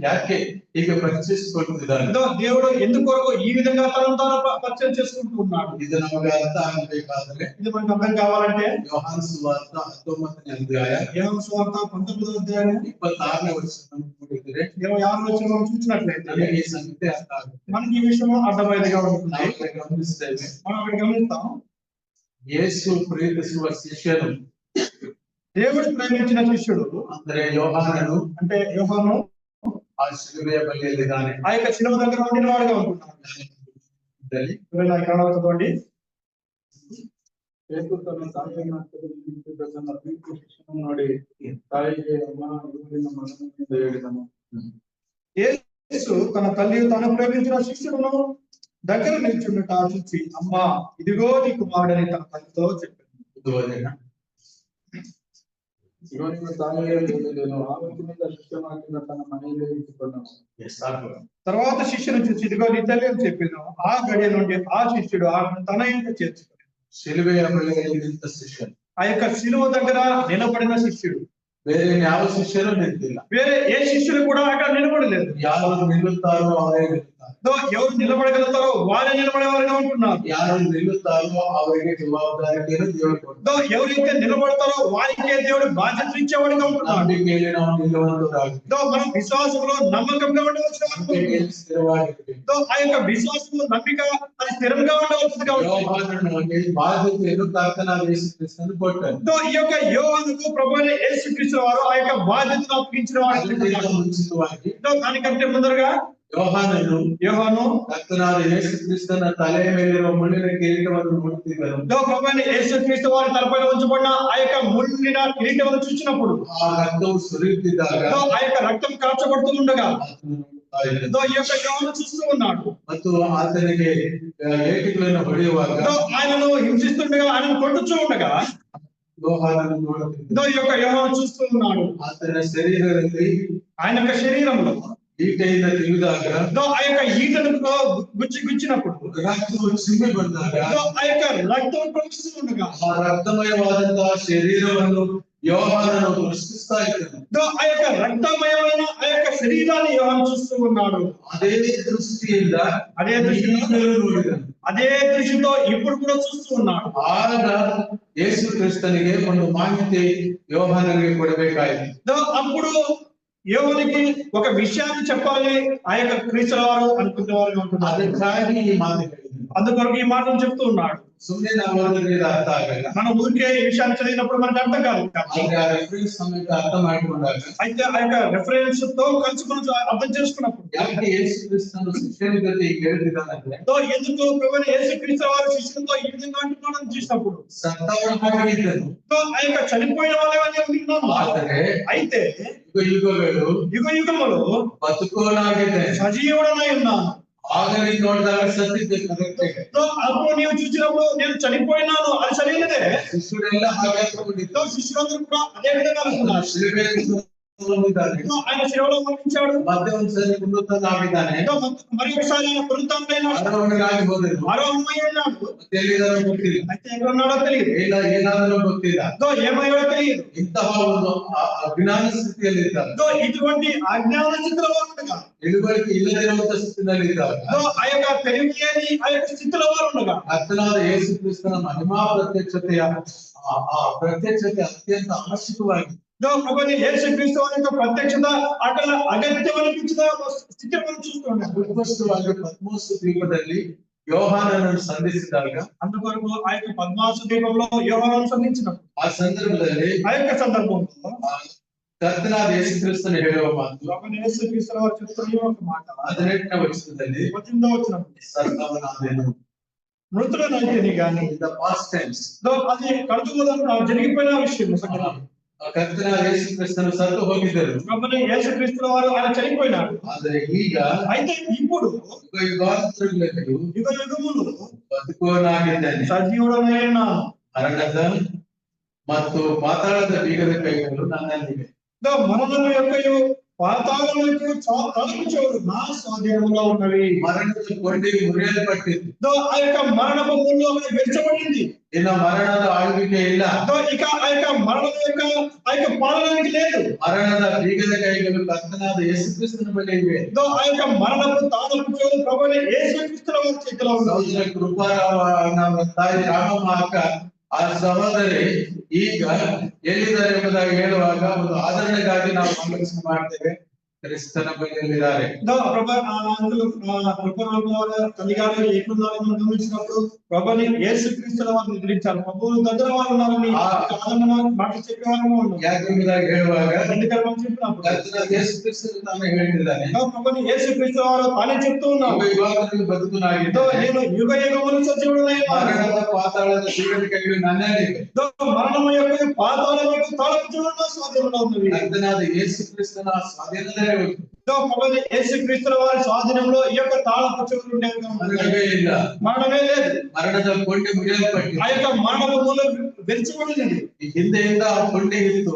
ಯಾಕೆ ಹೀಗೆ ಪರಿಚಯಿಸಿಕೊಳ್ಳುತ್ತಿದ್ದಾನೆ? దేవుడు ఎందుకొరకు ఈ విధంగా తనను తాను పరిచయం చేసుకుంటూ ఉన్నాడు? ಇದು ನಮಗೆ ಅರ್ಥ ಆಗಬೇಕಾದ್ರೆ ఇది మనకు అర్థం కావాలంటే ಯೋಹಾನ ಸುವಾರ್ತೆ 19ನೇ ಅಧ್ಯಾಯ యోహాను సువార్త 19వ అధ్యాయం 26ನೇ ವಚನ ನೋಡಿದರೆ 26వ వచనం మనం చూసినట్లయితే ನಮಗೆ ಈ ಸಂಗತಿ ಅರ್ಥ ಆಗುತ್ತೆ. మనకి ఈ విషయం అర్థమైనదిగా ఉంటుంది. ನಾವು ఇక్కడ ಗಮನಿಸ್ತೇವೆ, మనం అక్కడ గమనిస్తాం. ಯೇಸು ಪ್ರೀತಿಸುವ ಶಿಷ್ಯನು, దేవుడు ప్రేమించిన శిష్యుడు ಅಂದ್ರೆ ಯೋಹಾನನು, అంటే యోహాను ಆ ಶಿಲುಬೆಯ ಬಳಿಯಲ್ಲಿದ್ದಾನೆ. ఆ యొక్క శిలువ దగ్గర ఉండిన వాడుగా ఉంటున్నాడు. చదవండి. ತನ್ನ ತಾಯಿಯ ತನ್ನ ಪ್ರೀತಿ ಶಿಕ್ಷಣ ನೋಡಿ ತಾಯಿಗೆ ಅಮ್ಮ ಇವರಿಂದ ಮಗನಿಂದ ಹೇಳಿದನು. యేసు తన తల్లి తాను ప్రేమించిన శిష్యుడును దగ్గర నిల్చుండట చూసి, అమ్మా ఇదిగో నీ కుమారుడని తన తల్లితో చెప్పాను. ಇವನಿಗೆ ತಾಯಿಯಲ್ಲಿ ಹೇಳಿದನು. ಆವತ್ತಿನಿಂದ ಶಿಷ್ಯನಾಗಿದ್ದ ತನ್ನ ಮನೆಯಲ್ಲಿ ಇಟ್ಟುಕೊಂಡನು. తర్వాత శిష్యుని చూసి, ఇదిగో నీ తల్లి అని చెప్పాను. ఆ గడియ నుండి ఆ శిష్యుడు ఆమెను తన ఇంట చేర్చుకుని. ಶಿಲುಬೆಯ ಮೇಲೆ ನಿಂತ ಶಿಷ್ಯನು. ఆ యొక్క శిలువ దగ్గర నిలబడిన శిష్యుడు. ಬೇರೆ ಯಾವ ಶಿಷ್ಯರು ನಿಂತಿಲ್ಲ. వేరే ఏ శిష్యులు కూడా అక్కడ నిలబడలేదు. ಯಾರು ನಿಲ್ಲುತ್ತಾರೋ ಅವರೇ ನಿಲ್ಲುತ್ತಾರೆ. ఎవరు నిలబడగలుగుతారో వారే నిలబడేవారుగా ఉంటున్నారు. ಯಾರು ನಿಲ್ಲುತ್ತಾರೋ ಅವರಿಗೆ ಜವಾಬ್ದಾರಿಯನ್ನು ದೇವರು ಕೊಡ್ತಾನೆ. ఎవరైతే నిలబడతారో వారికే దేవుడు బాధ్యత ఇచ్చేవాడుగా ఉంటున్నాడు. ನಂಬಿಕೆಯಲ್ಲಿ ನಾವು ನಿಲ್ಲುವಂತರಾಗಬೇಕು. మనం విశ్వాసంలో నమ్మకంగా ఉండవలసిన ಸ್ಥಿರವಾಗಿರಬೇಕು. ఆ యొక్క విశ్వాసంలో నమ్మిక అది స్థిరంగా ఉండవలసిందిగా ಯೋಹಾನನಿಗೆ ಬಾಧ್ಯತೆಯನ್ನು ಕರ್ತನಾದ ಯೇಸು ಕ್ರಿಸ್ತನು ಕೊಟ್ಟನು. ఈ యొక్క యోహానుకు ప్రభువైన యేసుక్రీస్తు వారు ఆ యొక్క బాధ్యతను అప్పగించిన వాడు. ಮುಂಚಿತವಾಗಿ దానికంటే ముందరగా యోహాను ಕರ್ತನಾದ ಯೇಸು ಕ್ರಿಸ್ತನ ತಲೆಯ ಮೇಲಿರುವ ಮುಳ್ಳಿನ ಕಿರೀಟವನ್ನು ಮುಟ್ಟಿದನು. ప్రభువైన యేసుక్రీస్తు వారి తలపై ఉంచబడిన ఆ యొక్క ముళ్ళిన కిరీటమును చూసినప్పుడు ఆ రక్తం సురియుತ್ತಿದ್ದಾಗ ఆ యొక్క రక్తం కాచబడుతూ ఉండగా ఈ యొక్క యోహాను చూస్తూ ఉన్నాడు. ಮತ್ತು ಆತನಿಗೆ ಏಟಿಗಳನ್ನು ಹೊಡೆಯುವಾಗ ఆయనను హింసిస్తుండగా ఆయనను కొట్టుచూ ఉండగా ಯೋಹಾನನು ನೋಡುತ್ತಿದ್ದ ఈ యొక్క యోహాను చూస్తూ ఉన్నాడు. ಆತನ ಶರೀರದಲ್ಲಿ ఆయన యొక్క శరీరంలో ಈಟೆಯಿಂದ ತಿವಿದಾಗ ఆ యొక్క ఈటను గుచ్చినప్పుడు ರಕ್ತವು ಚಿಮ್ಮಿ ಬಂದಾಗ ఆ యొక్క రక్తం ప్రవహిస్తూ ఉండగా ಆ ರಕ್ತಮಯವಾದಂತಹ ಶರೀರವನ್ನು ಯೋಹಾನನು ದೃಷ್ಟಿಸ್ತಾ ಇದ್ದನು. ఆ యొక్క రక్తమయమైన ఆ యొక్క శరీరాన్ని యోహాను చూస్తూ ఉన్నాడు. ಅದೇ ದೃಷ್ಟಿಯಿಂದ అదే దృష్టితో ನೋಡಿದನು. అదే దృష్టితో ఇప్పుడు కూడా చూస్తూ ఉన్నాడు. ಆಗ ಯೇಸು ಕ್ರಿಸ್ತನಿಗೆ ಒಂದು ಮಾಹಿತಿ ಯೋಹಾನನಿಗೆ ಕೊಡಬೇಕಾಯಿತು. అప్పుడు యోహానికి ఒక విషయాన్ని చెప్పాలి ఆ యొక్క క్రీస్తుల వారు అనుకునేవారు ఉంటున్నారు. ಅದಕ್ಕಾಗಿ ಈ ಮಾತು ಹೇಳಿದನು. అందుకొరకు ఈ మాటను చెప్తూ ఉన్నాడు. ಸುಮ್ಮನೆ ನಾವು ಓದಿದ್ರೆ ಅರ್ಥ ಆಗಲ್ಲ. మనం ఊరికే ఈ విషయాన్ని చదివినప్పుడు మనకు అర్థం కాదు. ಆದ್ರೆ ಆ ರೆಫರೆನ್ಸ್ ಸಮೇತ ಅರ್ಥ ಮಾಡಿಕೊಂಡಾಗ అయితే ఆ యొక్క రెఫరెన్స్ తో కలిసి మనం అర్థం చేసుకున్నప్పుడు ಯಾಕೆ ಯೇಸು ಕ್ರಿಸ್ತನು ಶಿಷ್ಯನ ಜೊತೆ ಹೇಳಿದ್ದಾನಂದ್ರೆ ఎందుకు ప్రభువైన యేసుక్రీస్తు వారు శిష్యులతో ఈ విధంగా అంటున్నాడని చూసినప్పుడు ಸತ್ತವನಾಗಿದ್ದನು. ఆ యొక్క చనిపోయిన వాళ్ళని విన్నాము. ಆದರೆ అయితే ಯುಗಗಳು యుగ యుగములో ಬದುಕೋನಾಗಿದ್ದೇನೆ. సజీవుడనై ఉన్నాను. ಆಗ ನೀನು ನೋಡಿದಾಗ ಸತ್ತಿದ್ದೆ ಕರೆಕ್ಟೇ. అప్పుడు నీవు చూసినప్పుడు నేను చనిపోయినాను అది సరైనదే. ಶಿಷ್ಯರೆಲ್ಲ ಹಾಗೆ ಅಂದ್ಕೊಂಡಿದ್ದು. శిష్యులందరూ కూడా అదే విధంగా అనుకున్నారు. ಶಿಲುಬೆಯಲ್ಲಿ ಸತ್ತವನಾಗಿದ್ದಾನೆ. ఆయన శిలువలో మరణించాడు. ಮತ್ತೆ ಒಂದ್ಸರಿ ಪುನರುತ್ಥಾನವಾಗಿದ್ದಾನೆ. మరి ఒకసారి ఆయన పునరుత్థానమైనాడు. ಆರೋಹಣಗಾಗಿ ಹೋದನು. ఆరోహణమై ఉన్నాడు. ಮತ್ತೆ ಎಲ್ಲಿದ್ದಾನೋ ಗೊತ್ತಿಲ್ಲ. అయితే ఎక్కడ ఉన్నాడో తెలియదు. ಏನಾದರೂ ಗೊತ್ತಿಲ್ಲ. ఏమయ్యో తెలియదు. ಇಂತಹ ಒಂದು ಅಜ್ಞಾನ ಸ್ಥಿತಿಯಲ್ಲಿದ್ದಾಗ ఇటువంటి అజ్ఞాన స్థితిలో ఉండగా ಇಳುವಳಿಕೆ ಇಲ್ಲದಿರುವಂತ ಸ್ಥಿತಿಯಲ್ಲಿದ್ದಾಗ ఆ యొక్క తెలియని ఆ యొక్క స్థితిలో వారు ఉండగా ಕರ್ತನಾದ ಯೇಸು ಕ್ರಿಸ್ತನ ಮಹಿಮಾ ಪ್ರತ್ಯಕ್ಷತೆಯ ಆ ಪ್ರತ್ಯಕ್ಷತೆ ಅತ್ಯಂತ ಅವಶ್ಯಕವಾಗಿದೆ. ప్రభువైన యేసుక్రీస్తు వారి యొక్క ప్రత్యక్షత అక్కడ అగత్యం అనిపించిన స్థితి మనం చూస్తున్నాం. ಉತ್ಕೃಷ್ಟವಾಗಿ ಪದ್ಮೋಸ್ ದ್ವೀಪದಲ್ಲಿ ಯೋಹಾನನನ್ನು ಸಂಧಿಸಿದಾಗ అందుకొరకు ఆ యొక్క పద్మాసు ద్వీపంలో యోహాను సంధించినప్పుడు ಆ ಸಂದರ್ಭದಲ್ಲಿ ఆ యొక్క సందర్భంలో ಕರ್ತನಾದ ಯೇಸು ಕ್ರಿಸ್ತನು ಹೇಳುವ ಮಾತು ప్రభువైన యేసుక్రీస్తు వారు చెప్తున్న ఒక మాట 18ನೇ ವಚನದಲ್ಲಿ 18వ వచనం ಸತ್ತವನಾದೆನು. మృతుడనైతేనే గాని ದ ಪಾಸ್ಟ್ ಟೆನ್ಸ್ అది కడుతున్నదంతా జరిగిపోయిన విషయం. ಕರ್ತನಾದ ಯೇಸು ಕ್ರಿಸ್ತನು ಸತ್ತು ಹೋಗಿದ್ದರು. ప్రభువైన యేసుక్రీస్తు వారు ఆయన చనిపోయినాడు. ಆದರೆ ಈಗ అయితే ఇప్పుడు ಯುಗಾಂತರಗಳಲ್ಲಿ యుగ యుగములు ಬದುಕೋನಾಗಿದ್ದಾನೆ. సజీవుడనై ఉన్నాను. ಮರಣದ ಮತ್ತು ಪಾತಾಳದ ಬೀಗದ ಕೈಗಳು ನನ್ನಲ್ಲಿವೆ. మరణము యొక్క పాతాళములకు తలుపు చెవులు నా స్వాధీనంలో ఉన్నవి. ಮರಣದ ಕೊಂಡಿಗೆ ಮುರಿಯಲ್ಪಟ್ಟಿದ್ದು. ఆ యొక్క మరణపు ముళ్ళు విరచబడింది. ಇನ್ನು ಮರಣದ ಆಳ್ವಿಕೆ ಇಲ್ಲ. ఇక ఆ యొక్క మరణం యొక్క ఆ యొక్క పాలనకి లేదు. ಮರಣದ ಬೀಗದ ಕೈಗಳು ಕರ್ತನಾದ ಯೇಸು ಕ್ರಿಸ್ತನ ಬಳಿ ಇವೆ. ఆ యొక్క మరణపు తాళపు చెవులు ప్రభువైన యేసుక్రీస్తు వారి చేతిలో ఉన్నాయి. ಸಹೋದರ ಕೃಪಾರಾವ ನಮ್ಮ ತಾಯಿ ರಾಮಮ್ಮ ಅಕ್ಕ ಆ ಸಹೋದರಿ ಈಗ ಎಲ್ಲಿದ್ದಾರೆ ಎಂಬುದಾಗಿ ಹೇಳುವಾಗ ಒಂದು ಆದರಣೆಗಾಗಿ ನಾವು ಆಲೋಚನೆ ಮಾಡ್ತೇವೆ. క్రిస్తన బలియారే తల్లి గారు ఎక్కడున్నారో మనం గమనించినప్పుడు ప్రభుని యేసుక్రీస్తుల వారిని నిలిచారు. ప్రభువు దగ్గర వారు ఉన్నారని మాట చెప్పేవారము యాజకుడిగా ಹೇಳುವಾಗ ఎందుకని చెప్పినప్పుడు యేసుక్రీస్తు తానే ಹೇಳಿದ್ದಾನೆ. ప్రభుని యేసుక్రీస్తు వారు తానే చెప్తూ ఉన్నారు, యుగాంతరದಲ್ಲಿ ಬದುಕುನಾಗಿದ್ದು నేను యుగ యుగములు సజీవుడనై మరణದ పాతాళದ ಬೀಗದ ಕೈಗಳು ನನ್ನಲ್ಲಿವೆ. మరణము యొక్క పాతాళం యొక్క తాళపు చెవులు స్వాధీనంలో ఉన్నవి. ಕರ್ತನಾದ ಯೇಸುಕ್ರಿಸ್ತನ ಸ್ವಾಧೀನದಲ್ಲೇ ప్రభుని యేసుక్రీస్తుల వారి స్వాధీనంలో ఈ యొక్క తాళపు చెవులు ఉండేవి. ಮರಣವೇ ಇಲ್ಲ, మరణమే లేదు. ಮರಣದ ಕೊಂಡಿ ಮುರಿಯಲ್ಪಟ್ಟಿದೆ. ఆ యొక్క మరణపు మూలం విరిచిబడింది. ಈ ಹಿಂದೆಯಿಂದ ಆ ಕೊಂಡಿ ಇತ್ತು,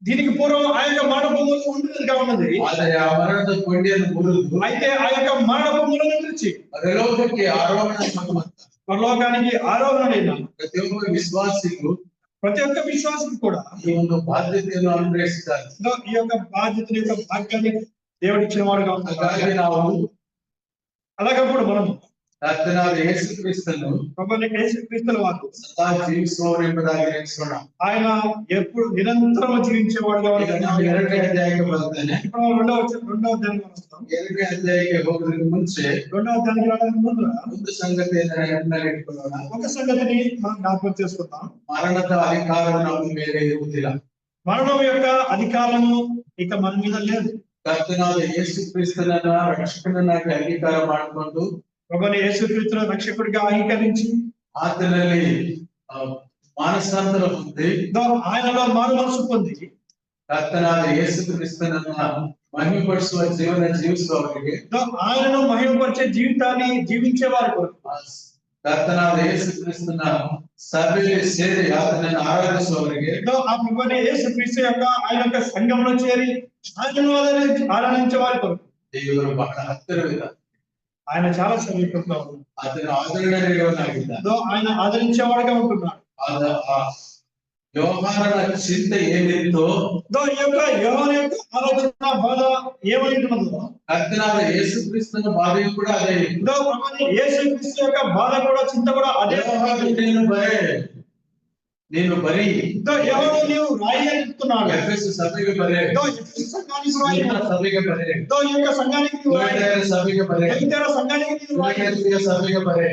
దీనికి పూర్వం ఆ యొక్క మరణపు మూలం ఉండినదిగా ఉన్నది. ಆದರೆ ಆ ಮರಣದ ಕೊಂಡಿಯನ್ನು ಮುರಿದು అయితే ఆ యొక్క మరణపు మూలను విరిచి ಪರಲೋಕಕ್ಕೆ ಆರೋಹಣ ಮಾಡುವಂತ పరలోకానికి ఆరోహణైన ಪ್ರತಿ ಒಬ್ಬ ವಿಶ್ವಾಸಿಗೂ ప్రతి ఒక్క విశ్వాసం కూడా ಈ ಒಂದು ಬಾಧ್ಯತೆಯನ್ನು ಅನುಗ್ರಹಿಸಿದ್ದಾರೆ. ఈ యొక్క బాధ్యతల యొక్క భాగ్యాన్ని దేవుడు ఇచ్చిన వాడుగా ఉంటారు. ಹಾಗಾಗಿ ನಾವು అలాగప్పుడు మనం ಕರ್ತನಾದ ಯೇಸು ಕ್ರಿಸ್ತನು ప్రభువైన యేసుక్రీస్తుల వారు ಸದಾ ಜೀವಿಸುವವರು ಎಂಬುದಾಗಿ ನೆನೆಸೋಣ. ఆయన ఎప్పుడు నిరంతరం జీవించేవాడుగా ಈಗ ఉంటాడు. ನಾವು 2ನೇ ಅಧ್ಯಾಯಕ್ಕೆ ಬರ್ತೇನೆ. ఇప్పుడు మనం రెండవ అధ్యాయానికి వస్తాం. 2ನೇ ಅಧ್ಯಾಯಕ್ಕೆ ಹೋಗೋದಕ್ಕೆ ಮುಂಚೆ రెండవ అధ్యాయానికి రావడానికి ముందు ಒಂದು ಸಂಗತಿಯನ್ನು ನೆನಪಿನಲ್ಲಿ ಇಟ್ಕೊಳ್ಳೋಣ. ఒక సంగతిని మనం జ్ఞాపకం చేసుకుందాం. ಮರಣದ ಅಧಿಕಾರವು ನಮ್ಮ ಮೇಲೆ ಇರುವುದಿಲ್ಲ. మరణం యొక్క అధికారము ఇక మన మీద లేదు. ಕರ್ತನಾದ ಯೇಸು ಕ್ರಿಸ್ತನನ್ನ ರಕ್ಷಕನನ್ನಾಗಿ ಅಂಗೀಕಾರ ಮಾಡಿಕೊಂಡು ప్రభువైన యేసుక్రీస్తును రక్షకుడిగా అంగీకరించి ಆತನಲ್ಲಿ ಮಾನಸಾಂತರ ಹೊಂದಿ ఆయనలో మారు మనసు పొంది ಕರ್ತನಾದ ಯೇಸು ಕ್ರಿಸ್ತನನ್ನ ಮಹಿಮೆಪಡಿಸುವ ಜೀವನ ಜೀವಿಸುವವರಿಗೆ ఆయనను మహిమపరిచే జీవితాన్ని జీవించే వారి కొరకు ಕರ್ತನಾದ ಯೇಸು ಕ್ರಿಸ್ತನ ಸಭೆಯಲ್ಲಿ ಸೇರಿ ಆತನನ್ನು ಆರಾಧಿಸುವವರಿಗೆ ఆ ప్రభువైన యేసుక్రీస్తు యొక్క ఆయన యొక్క సంఘంలో చేరి ఆయనను ఆరాధించే వారి కొరకు ದೇವರು ಬಹಳ ಹತ್ತಿರವಿದ್ದಾರೆ. ఆయన చాలా సమీపంలో ఉన్నారు. ಆತನ ಆದರಣೆ ನೀಡುವನಾಗಿದ್ದಾನೆ. ఆయన ఆదరించేవాడుగా ఉంటున్నాడు. ಯೋಹಾನನ ಚಿಂತೆ ಏನಿತ್ತು ఈ యొక్క యోహాను యొక్క ఆలోచన బాధ ఏమై ఉంటున్నదో ಕರ್ತನಾದ ಯೇಸು ಕ್ರಿಸ್ತನ ಬಾಧೆಯು ಕೂಡ ಅದೇ ಇತ್ತು. యేసుక్రీస్తు యొక్క బాధ కూడా చింత కూడా అదే. ನೀನು ಬರೀ ఎవరు నీవు రాయి అని చెప్తున్నాడు. ಎಫೆಸ ಸಭೆಗೆ ಬರೇ, సంఘానికి రాయి, ಸಭೆಗೆ ಬರೇ, ఈ యొక్క సంఘానికి నువ్వు రాయి, ಸಭೆಗೆ ಬರೇ, సంఘానికి నువ్వు రాయి, ಸಭೆಗೆ ಬರೇ,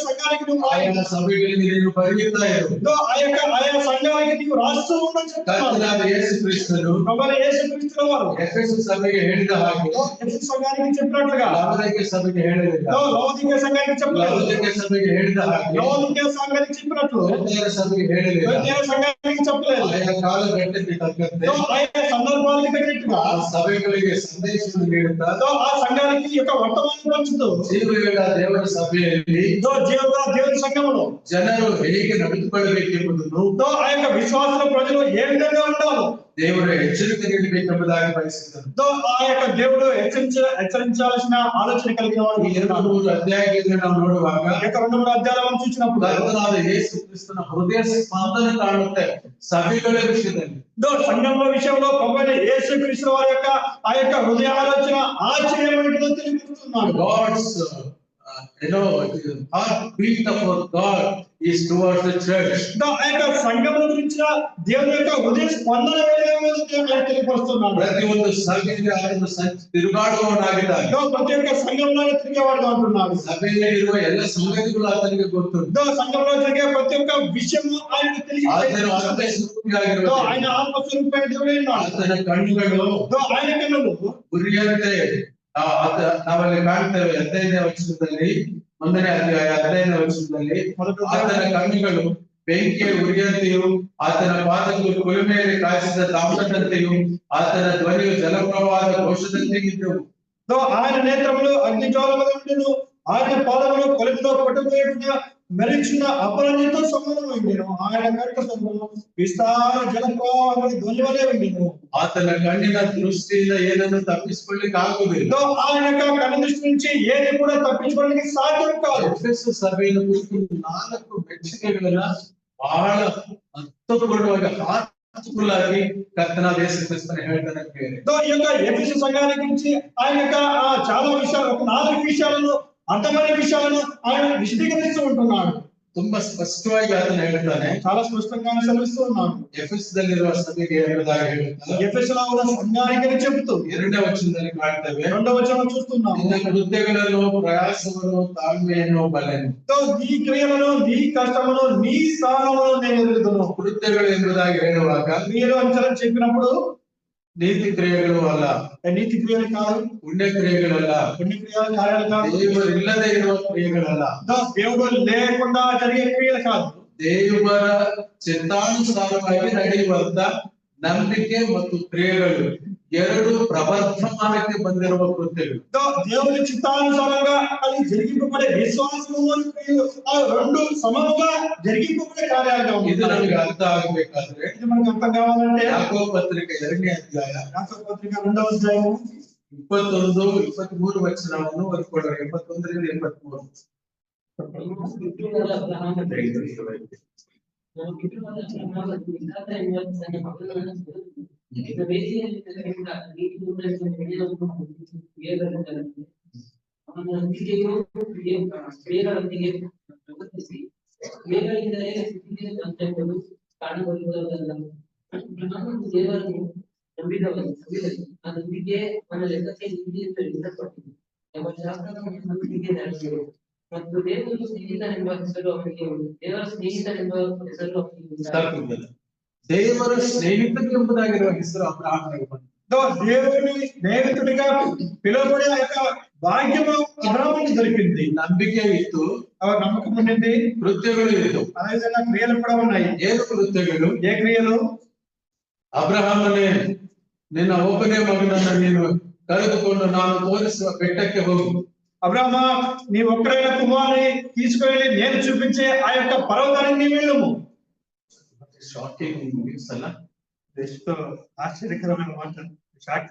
సంఘానికి నువ్వు రాయి, ಆಯಾ ಸಭೆಗಳಿಗೆ ನೀನು ಬರೆಯುತ್ತಾ ಇರು. ఆయా సంఘానికి నీవు రాస్తూ ఉండని చెప్తున్నాడు. ಕರ್ತನಾದ ಯೇಸು ಕ್ರಿಸ್ತನು ప్రభువైన యేసుక్రీస్తు వారు ಎಫೆಸ ಸಭೆಗೆ ಹೇಳಿದ ಹಾಗೆ ఎఫెసు సంఘానికి చెప్పినట్లుగా ಲವೋದಿಕೀಯ ಸಭೆಗೆ ಹೇಳಿಲ್ಲ. లవోదికీయ సంఘానికి చెప్పలేదు. ಲವೋದಿಕೀಯ ಸಭೆಗೆ ಹೇಳಿದ ಹಾಗೆ లవోదికీయ సంఘానికి చెప్పినట్లు ಕೊರಿಂಥಿಯರ ಸಭೆಗೆ ಹೇಳಿಲ್ಲ. కొరింథీయ సంఘానికి చెప్పలేదు. ಆಯಾ ಕಾಲಘಟ್ಟಕ್ಕೆ ತಕ್ಕಂತೆ ఆయా సందర్భానికి తగినట్టుగా ಆ ಸಭೆಗಳಿಗೆ ಸಂದೇಶವನ್ನು ನೀಡುತ್ತಾ ఆ సంఘానికి యొక్క వర్తమానం పంచుతూ ಜೀವಗಳ ದೇವರ ಸಭೆಯಲ್ಲಿ దేవుని సంఘంలో ಜನರು ಹೇಗೆ ನಡೆದುಕೊಳ್ಳಬೇಕೆಂಬುದನ್ನು ఆ యొక్క విశ్వాసుల ప్రజలు ఏ విధంగా ఉండాలో ದೇವರು ಎಚ್ಚರಿಕೆ ನೀಡಬೇಕೆಂಬುದಾಗಿ ಬಯಸಿದನು. ఆ యొక్క దేవుడు హెచ్చరించాల్సిన ఆలోచన కలిగిన వాడు. ಈ 2-3 ಅಧ್ಯಾಯಗಳನ್ನು ನಾವು ನೋಡುವಾಗ ఈ యొక్క 2-3 అధ్యాయాలు మనం చూసినప్పుడు ಕರ್ತನಾದ ಯೇಸು ಕ್ರಿಸ್ತನ ಹೃದಯ ಸ್ಪಂದನ ಕಾಣುತ್ತೆ ಸಭೆಗಳ ವಿಷಯದಲ್ಲಿ. సంఘంలో విషయంలో ప్రభువైన యేసుక్రీస్తు వారి యొక్క ఆ యొక్క హృదయ ఆలోచన ఆశ్చర్యమైనదో తెలియజేస్తున్నాడు. God's heartbeat of God is towards the church. ఆ యొక్క సంఘంలో గురించిన దేవుని యొక్క హృదయ స్పందన తెలియపరుస్తున్నాడు. ಪ್ರತಿ ಒಂದು ಸಭೆಯಲ್ಲಿ ಆತನು ತಿರುಗಾಡುವವನಾಗಿದ್ದಾನೆ. ప్రతి ఒక్క సంఘంలో తిరిగేవాడుగా ఉంటున్నాడు. ಸಭೆಯಲ್ಲಿ ಇರುವ ಎಲ್ಲ ಸಂಗತಿಗಳು ಆತನಿಗೆ ಗೊತ್ತುಂಟು. సంఘంలో జరిగే ప్రతి ఒక్క విషయము ఆయనకు తెలియదు. ಆತನು ಆತ್ಮಸ್ವರೂಪಿಯಾಗಿರುತ್ತಾನೆ. ఆయన ఆత్మస్వరూపమైన దేవుడే ఉన్నాడు. ಆತನ ಕಣ್ಣುಗಳು ఆయన కన్నులు ಗುರಿಯಂತೆ ನಾವಲ್ಲಿ ಕಾಣ್ತೇವೆ. 15ನೇ ವಚನದಲ್ಲಿ 1ನೇ ಅಧ್ಯಾಯ 15ನೇ ವಚನದಲ್ಲಿ ಆತನ ಕಣ್ಣುಗಳು ಬೆಂಕಿಯ ಉರಿಯಂತೆಯೂ ಆತನ ಪಾದಗಳು ಕುಲುಮೆಯಲ್ಲಿ ಕಾಯಿಸಿದ ತಾಮ್ರದಂತೆಯೂ ಆತನ ಧ್ವನಿಯು ಜಲಪ್ರವಾಹದ ಘೋಷದಂತೆ ಇದ್ದವು. ఆయన నేత్రములు అగ్ని జ్వాలల ఉండెను. ఆయన పాదములు కొలిమిలో కొట్టుకుపోయిన మెరిచిన అపరంజితో సమానమైండెను. ఆయన కంట సముద్రము విస్తార జలప్రవాహముల ధ్వని వలె ఉండెను. ಆತನ ಕಣ್ಣಿನ ದೃಷ್ಟಿಯಿಂದ ಏನನ್ನು ತಪ್ಪಿಸಿಕೊಳ್ಳಿಕ್ಕೆ ಆಗುವುದಿಲ್ಲ. ఆయన కన్ను దృష్టి నుంచి ఏది కూడా తప్పించుకోవడానికి సాధ్యం కాదు. ಎಫೆಸ ಸಭೆಯನ್ನು ಕುರಿತು 4 ಮೆಚ್ಚುಗೆಗಳನ್ನ ಬಹಳ ಅರ್ಥಪೂರ್ಣವಾಗಿ ಹಾರ್ಟ್ಫುಲ್ ಆಗಿ ಕರ್ತನಾದ ಯೇಸು ಕ್ರಿಸ್ತನು ಹೇಳ್ತಾನೆ. ఈ యొక్క ఎఫెసు సంఘాన్ని గురించి ఆయన యొక్క చాలా విషయాలు, ఒక 4 విషయాలను, అర్థమైన విషయాలను ఆయన విశదీకరిస్తూ ఉంటున్నాడు. ತುಂಬಾ ಸ್ಪಷ್ಟವಾಗಿ ಆತನು ಹೇಳ್ತಾನೆ. చాలా స్పష్టంగా సెలవిస్తూ ఉన్నాడు. ಎಫೆಸದಲ್ಲಿರುವ ಸಭೆಗೆ ಎಂಬುದಾಗಿ ಹೇಳ್ತಾನೆ. ఎఫెసులో ఉన్న సంఘానికి చెబుతూ 2ನೇ ವಚನದಲ್ಲಿ ಕಾಣ್ತೇವೆ. 2వ వచనం చూస్తున్నాం. ನಿನ್ನ ಕೃತ್ಯಗಳನ್ನು ಪ್ರಯಾಸವನ್ನು ತಾಳ್ಮೆಯನ್ನು ಬಲೆನು. నీ క్రియలను, నీ కష్టమును, నీ సహనమును నేను ఎరుగుదును. ಕೃತ್ಯಗಳು ಎಂಬುದಾಗಿ ಹೇಳುವಾಗ క్రియలు అని చెప్పినప్పుడు ನೀತಿ ಕ್ರಿಯೆಗಳು ಅಲ್ಲ, నీతి క్రియలు కాదు, ಪುಣ್ಯ ಕ್ರಿಯೆಗಳಲ್ಲ, పుణ్య క్రియలు కార్యాలు కాదు, ದೇವರಿಲ್ಲದೆ ಇರುವ ಕ್ರಿಯೆಗಳಲ್ಲ, దేవుడు లేకుండా జరిగే క్రియలు కాదు, ದೇವರ ಚಿತ್ತಾನುಸಾರವಾಗಿ ನಡೆಯುವಂತ ನಂಬಿಕೆ ಮತ್ತು ಕ್ರಿಯೆಗಳು ಎರಡು ಪ್ರವರ್ಧಮಾನಕ್ಕೆ ಬಂದಿರುವ ಕೃತ್ಯಗಳು. దేవుని చిత్తానుసారంగా అది జరిగింపబడే విశ్వాసము క్రియలు ఆ రెండు సమముగా జరిగింపబడే కార్యాలుగా ఉన్నాయి. ಇದು ನಮಗೆ ಅರ್ಥ ಆಗಬೇಕಾದ್ರೆ ఇది మనకు అర్థం కావాలంటే ಯಾಕೋಬ ಪತ್ರಿಕೆ 2ನೇ ಅಧ್ಯಾಯ యాకోబు పత్రిక 2వ అధ్యాయము 21, 23 ವಚನವನ್ನು ಓದಿಕೊಳ್ಳೋಣ. 21 ರಿಂದ 23. ಮತ್ತು ದೇವರು ಸ್ನೇಹಿತನೆಂಬ ಹೆಸರು ಅವನಿಗೆ ದೇವರ ಸ್ನೇಹಿತನೆಂಬ ಹೆಸರು ಅವನಿಗೆ ದೇವರ ಸ್ನೇಹಿತನೆಂಬುದಾಗಿರುವ ಹೆಸರು ಅಬ್ರಹಾಮನಿಗೆ ಬಂತು. దేవుని స్నేహితుడిగా పిలువబడే ఆ యొక్క భాగ్యము అబ్రహాముకి దొరికింది. ನಂಬಿಕೆ ಇತ್ತು, నమ్మకం ఉండింది, కృత్యಗಳು ఇತ್ತು. అదేవిధంగా క్రియలు కూడా ఉన్నాయి. ಏನು ಕೃತ್ಯಗಳು? ఏ క్రియలు? ಅಬ್ರಹಾಮನೇ, ನಿನ್ನ ಒಬ್ಬನೇ ಮಗನನ್ನು ನೀನು ಕರೆದುಕೊಂಡು ನಾನು ತೋರಿಸುವ ಬೆಟ್ಟಕ್ಕೆ ಹೋಗು. అబ్రహామా, నీ ఒక్కరైన కుమారుని తీసుకువెళ్ళి నేను చూపించే ఆ యొక్క పర్వతానికి నీ వెళ్ళము. ಶಾಕಿಂಗ್ ನ್ಯೂಸ್ ಅಲ್ಲ? ಎಷ್ಟು ఆశ్చర్యకరమైన మాట. షాక్.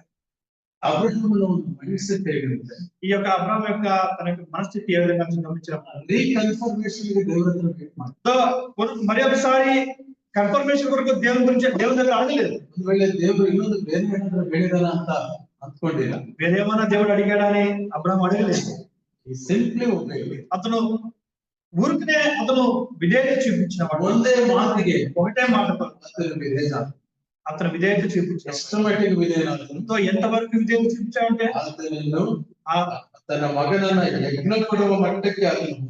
ಅಬ್ರಹಾಮನ ಒಂದು ಮನಸ್ಥಿತಿ ಹೇಗಿರುತ್ತೆ? ఈ యొక్క అబ్రహాం యొక్క తన యొక్క మనస్థితి ఏ విధంగా గమనించాము. రీకన్ఫర్మేషన్ దేవుడి దగ్గర వెయిట్ ಮಾಡಿ. మరి ఒకసారి కన్ఫర్మేషన్ కొరకు దేవుని గురించి దేవుని దగ్గర అడగలేదు. ಒಂದು ವೇಳೆ ದೇವರು ಇನ್ನೊಂದು ಬೇರೆ ಏನಾದ್ರೂ ಹೇಳಿದಾನ ಅಂತ ಅಂದ್ಕೊಂಡಿಲ್ಲ. వేరేమన్నా దేవుడు అడిగాడని అబ్రహాం అడగలేదు. Simply obeyed. అతను ఊరికనే అతను విధేయత చూపించిన వాడు. ಒಂದೇ ಮಾತಿಗೆ ఒకటే మాటతో అతను విధేయత. అతను విధేయత చూపించాడు. ಎಷ್ಟು ಮಟ್ಟಿಗೆ ವಿಧೇಯನಾದನು? ఎంతవరకు విధేయత చూపించాడంటే ಆತನನ್ನು ತನ್ನ ಮಗನನ್ನ ಯಜ್ಞ ಕೊಡುವ ಮಟ್ಟಕ್ಕೆ ಅದನ್ನು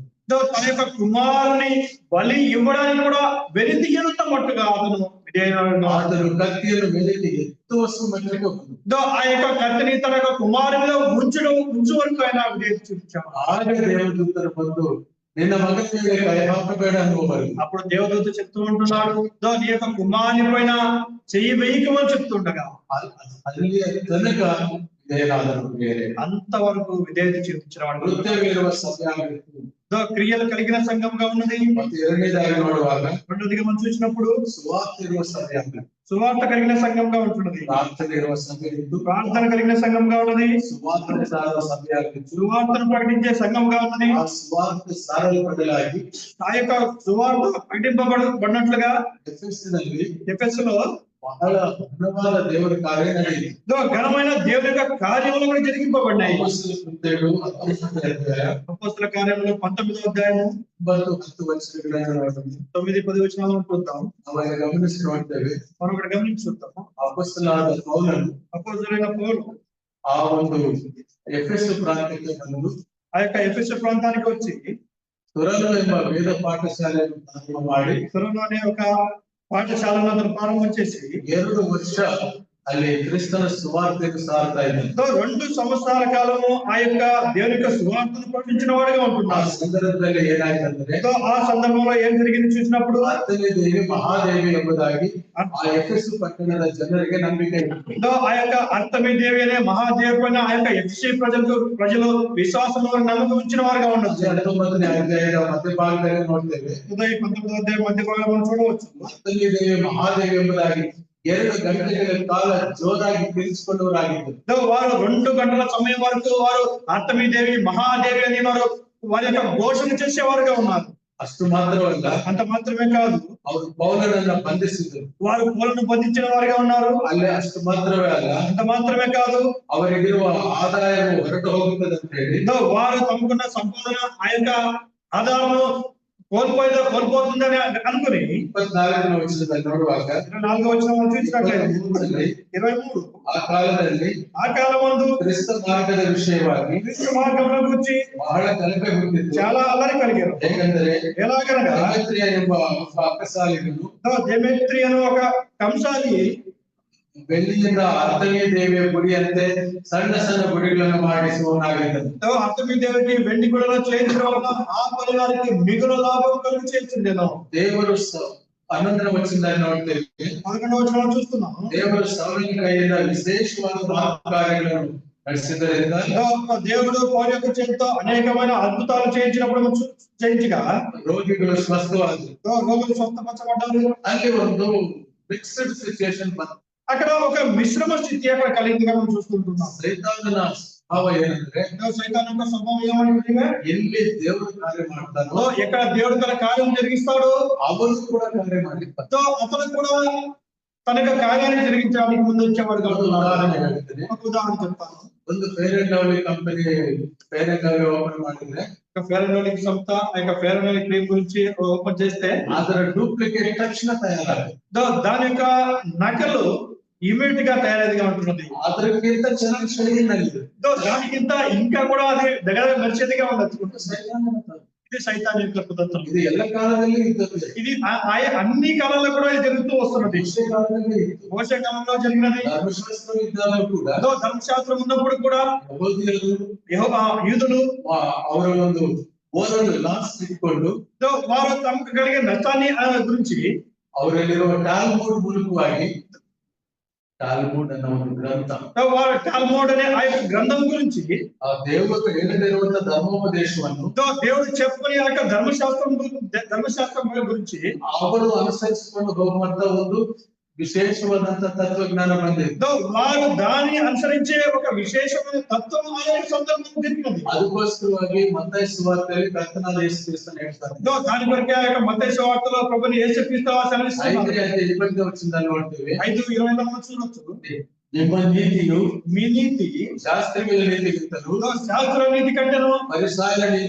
తన యొక్క కుమారుని బలి ఇవ్వడానికి కూడా వెలితిగినంత మట్టుగా అతను విధేయుడు. ಆತನು ಕತ್ತಿಯನ್ನು ಮೇಲಕ್ಕೆ ಎತ್ತುವಷ್ಟು ಮಟ್ಟಕ್ಕೆ ಬಂದು ఆ యొక్క కత్తిని తన యొక్క కుమారునిలో ఉంచు వరకు ఆయన విధేయత చూపించాడు. ಆಗ ದೇವದೂತರು ಬಂದು ನಿನ್ನ ಮಗನ ಮೇಲೆ ಕೈ ಹಾಕಬೇಡ ಅನ್ನುವರು. అప్పుడు దేవదూత చెప్తూ ఉంటున్నాడు, నీ యొక్క కుమారుని పైన చెయ్యి వేయకమని చెప్తుండగా ಅಲ್ಲಿಯ ತನಕ ವಿಧೇಯನಾದನು ಬೇರೆ. అంతవరకు విధేయత చూపించిన వాడు. ಕೃತ್ಯವಿರುವ ಸಭೆಯಾಗಿತ್ತು, క్రియలు కలిగిన సంఘంగా ఉన్నది. ಮತ್ತು ಎರಡನೇದಾಗಿ ನೋಡುವಾಗ రెండోదిగా మనం చూసినప్పుడు ಸುವಾರ್ತೆ ಇರುವ ಸಭೆಯಾಗಿತ್ತು, సువార్త కలిగిన సంఘంగా ఉంటున్నది. ಪ್ರಾರ್ಥನೆ ಇರುವ ಸಭೆ ಇದ್ದು, ప్రార్థన కలిగిన సంఘంగా ఉన్నది. ಸುವಾರ್ತೆ ಸಾರುವ ಸಭೆಯಾಗಿತ್ತು. సువార్తను ప్రకటించే సంఘంగా ఉన్నది. ಆ ಸುವಾರ್ತೆ ಸಾರಲ್ಪಡಲಾಗಿ ఆ యొక్క సువార్త ప్రకటింపబడినట్లుగా ఎఫెసులో ಬಹಳ ಘನವಾದ ದೇವರ ಕಾರ್ಯ ನಡೆಯಿತು. ఘనమైన దేవుని యొక్క కార్యములు కూడా జరిగింపబడినాయి. ಅಪೊಸ್ತಲ ಕೃತ್ಯಗಳು 19ನೇ ಅಧ್ಯಾಯ, అపొస్తలుల కార్యములు 19వ అధ్యాయము 9-10 ವಚನಗಳನ್ನು ನೋಡೋಣ. 9-10 వచనాలను చూద్దాం. ಅವಾಗ ಗಮನಿಸಿ ನೋಡ್ತೇವೆ. మనం ఇక్కడ గమనించి చూద్దాము. ಅಪೊಸ್ತಲನಾದ ಪೌಲನು అపొస్తలుడైన పౌలు ಆ ಒಂದು ಎಫೆಸು ಪ್ರಾಂತ್ಯಕ್ಕೆ ಬಂದು ఆ యొక్క ఎఫెసు ప్రాంతానికి వచ్చి ತುರಲು ಎಂಬ ವೇದ ಪಾಠಶಾಲೆಯನ್ನು ಪ್ರಾರಂಭ ಮಾಡಿ తురలో అనే ఒక పాఠశాలను అతను ప్రారంభం చేసి 2 ವರ್ಷ ಅಲ್ಲಿ ಕ್ರಿಸ್ತನ ಸುವಾರ್ತೆಯನ್ನು ಸಾರ್ತಾ ಇದ್ದಾನೆ. 2 సంవత్సరాల కాలము ఆ యొక్క దేవుని యొక్క సువార్తను ప్రకటించిన వాడుగా ಆ ఉంటున్నాడు. ಸಂದರ್ಭದಲ್ಲಿ ಏನಾಯ್ತಂದ್ರೆ, ఆ సందర్భంలో ఏం జరిగింది చూసినప్పుడు ಅತ್ತನೇ ದೇವಿ ಮಹಾದೇವಿ ಎಂಬುದಾಗಿ ಆ ಎಫೆಸು ಪಟ್ಟಣದ ಜನರಿಗೆ ನಂಬಿಕೆ ಇತ್ತು. ఆ యొక్క అర్థమి దేవి అనే మహాదేవి పైన ఆ యొక్క ఎఫెసీ ప్రజలు విశ్వాసంలో నమ్మకం ఉంచిన వారుగా ఉన్నారు. 19ನೇ ಅಧ್ಯಾಯದ ಮಧ್ಯಭಾಗದಲ್ಲಿ ನೋಡ್ತೇವೆ. 19వ అధ్యాయం మధ్య భాగంలో చూడవచ్చు. ಅತ್ತನೇ ದೇವಿ ಮಹಾದೇವಿ ಎಂಬುದಾಗಿ 2 ಗಂಟೆಗಳ ಕಾಲ ಜೋರಾಗಿ ತಿಳಿಸಿಕೊಂಡವರಾಗಿದ್ದರು. వారు 2 గంటల సమయం వరకు వారు అర్థమి దేవి మహాదేవి అని వారి యొక్క ఘోషణ చేసేవారుగా ఉన్నారు. ಅಷ್ಟು ಮಾತ್ರವಲ್ಲ, అంత మాత్రమే కాదు, ಅವರು ಪೌಲನನ್ನ ಬಂಧಿಸಿದರು. వారు పౌలును బంధించిన వారుగా ఉన్నారు. ಅಲ್ಲೇ ಅಷ್ಟು ಮಾತ್ರವೇ ಅಲ್ಲ, అంత మాత్రమే కాదు, ಅವರಿಗಿರುವ ಆದಾಯವು ಹೊರಟು ಹೋಗುತ್ತದೆ ಅಂತ ಹೇಳಿ వారు తమకున్న సంపాదన ఆ యొక్క ఆధారము కోల్పోతుందని అనుకుని 24ನೇ ವಚನದಲ್ಲಿ ನೋಡುವಾಗ 24వ వచనం చూసినట్లయితే 23 ಆ ಕಾಲమందు క్రీస్తు ಮಾರ್ಗದ ವಿಷಯವಾಗಿ క్రీస్తు మార్గంలో గురించి ಬಹಳ ಕಲಬೆ ಹುಟ್ಟಿತು. చాలా అల్లరి కలిగారు. ಏಕೆಂದರೆ ఎలాగనగా ದೇಮೇತ್ರಿಯ ಎಂಬ ಅಕ್ಕಸಾಲಿಗನು దేమేత్రి అనే ఒక కంసాలి ಬೆಳ್ಳಿಯಿಂದ ಅರ್ಥಮೀ ದೇವಿಯ ಗುಡಿಯಂತೆ ಸಣ್ಣ ಸಣ್ಣ ಗುಡಿಗಳನ್ನು ಮಾಡಿಸುವವನಾಗಿದ್ದನು. అర్థమి దేవికి వెండి గుడిలో చేయించడం వల్ల ఆ పరివారికి మిగులు లాభం కలిగి చేయించిండేను. ದೇವರು 11ನೇ ವಚನದಲ್ಲಿ ನೋಡ್ತೇವೆ. 11వ వచనం చూస్తున్నాం. ದೇವರು ಸೌಲನ ಕೈಯಿಂದ ವಿಶೇಷವಾದ ಕಾರ್ಯಗಳನ್ನು ನಡೆಸಿದ್ದರಿಂದ దేవుడు పౌలు యొక్క చేతితో అనేకమైన అద్భుతాలు చేయించగా ರೋಗಿಗಳು ಸ್ವಸ್ಥವಾದರು. రోగులు స్వస్థపరచబడ్డారు. ಅಲ್ಲಿ ಒಂದು ಮಿಕ್ಸ್ಡ್ ಸಿಚುಯೇಷನ್ ಬಂತು. అక్కడ ఒక మిశ్రమ స్థితి అక్కడ కలిగిందిగా మనం చూస్తుంటున్నాం. ಸೈತಾನನ ಭಾವ ಏನಂದ್ರೆ సైతాన్ యొక్క స్వభావం ఏమంటుందిగా, ಎಲ್ಲಿ ದೇವರು ಕಾರ್ಯ ಮಾಡ್ತಾನೋ ఎక్కడ దేవుడు తన కార్యం జరిగిస్తాడో ಅವನು ಕೂಡ ಕಾರ್ಯ ಮಾಡ್ಲಿಕ್ಕೆ అతను కూడా తన యొక్క కార్యాన్ని జరిగించడానికి ముందు వచ్చేవాడు ಒಂದು కాబట్టి ಉದಾಹರಣೆ ಹೇಳ್ತೇನೆ. ఒక ఉదాహరణ చెప్తాను. ಒಂದು fair and lovely company fair and lovely open ಮಾಡಿದ್ರೆ ఫేర్ అండ్ లవ్లీ సంస్థ ఆ యొక్క ఫేర్ అండ్ లవ్లీ క్రీమ్ గురించి ఓపెన్ చేస్తే ಅದರ ಡೂಪ್ಲಿಕೇಟ್ ತಕ್ಷಣ ತಯಾರಾಗುತ್ತೆ. దాని యొక్క నకలు ఇమీడియట్ గా తయారైదిగా ఉంటున్నది. ಅದಕ್ಕಿಂತ ಚೆನ್ನಾಗಿ ಶೈಲಿನಲ್ಲಿದೆ. దానికింత ఇంకా కూడా అది దగ్గర నడిచేదిగా ఉండొచ్చు. ಸೈತಾನನ ఇది సైతాన్ యొక్క కుతంత్రం. ಇದು ಎಲ್ಲ ಕಾಲದಲ್ಲಿ ಇದ್ದದ್ದು. ఇది అన్ని కాలాల్లో కూడా ఇది జరుగుతూ వస్తున్నది. ಮೋಶೆ ಕಾಲದಲ್ಲಿ ಇತ್ತು. మోషే కాలంలో జరిగినది. ಧರ್ಮಶಾಸ್ತ್ರ ಇದ್ದಾಗ ಕೂಡ ధర్మశాస్త్రం ఉన్నప్పుడు కూడా ಯೆಹೂದ್ಯರು యూదులు ಅವರ ಒಂದು ಓದಲು ಲಾಸ್ ಇಟ್ಕೊಂಡು వారు తమకు కలిగే నష్టాన్ని గురించి ಅವರಲ್ಲಿರುವ ಟಾಲ್ಮುಡ್ ಮೂಲಕವಾಗಿ ಟಾಲ್ಮುಡ್ ಅನ್ನೋ ಒಂದು ಗ್ರಂಥ వారు టాల్ముడ్ అనే ఆ యొక్క గ్రంథం గురించి ಆ ದೇವರು ಹೇಳಿರುವಂತಹ ಧರ್ಮೋಪದೇಶವನ್ನು దేవుడు చెప్పుకునే ఆ యొక్క ధర్మశాస్త్రం గురించి ಅವರು ಅನುಸರಿಸಿಕೊಂಡು ಹೋಗುವಂತ ಒಂದು ವಿಶೇಷವಾದಂತಹ ತತ್ವಜ್ಞಾನ ಬಂದಿದೆ. వారు దాన్ని అనుసరించే ఒక విశేషమైన తత్వం ఆయన సందర్భం జరిగినది. ಅದಕ್ಕೋಸ್ಕರವಾಗಿ ಮತ್ತಾಯ ಸುವಾರ್ತೆಯಲ್ಲಿ ಕರ್ತನಾದ ಯೇಸು ಕ್ರಿಸ್ತನು ಹೇಳ್ತಾನೆ. దాని కొరకే ఆ యొక్క మత్తయి సువార్తలో ప్రభుని యేసుక్రీస్తు సెలవిస్తున్నాడు. 5:20 వచనದಲ್ಲಿ ನೋಡ್ತೀವಿ. 5:20 చూడొచ్చు. ನಿಮ್ಮ ನೀತಿಯು మీ నీతి ಶಾಸ್ತ್ರಿಗಳ ನೀತಿಗಿಂತಲೂ శాస్త్ర నీతి కంటేను ಪರಿಸಾಯನ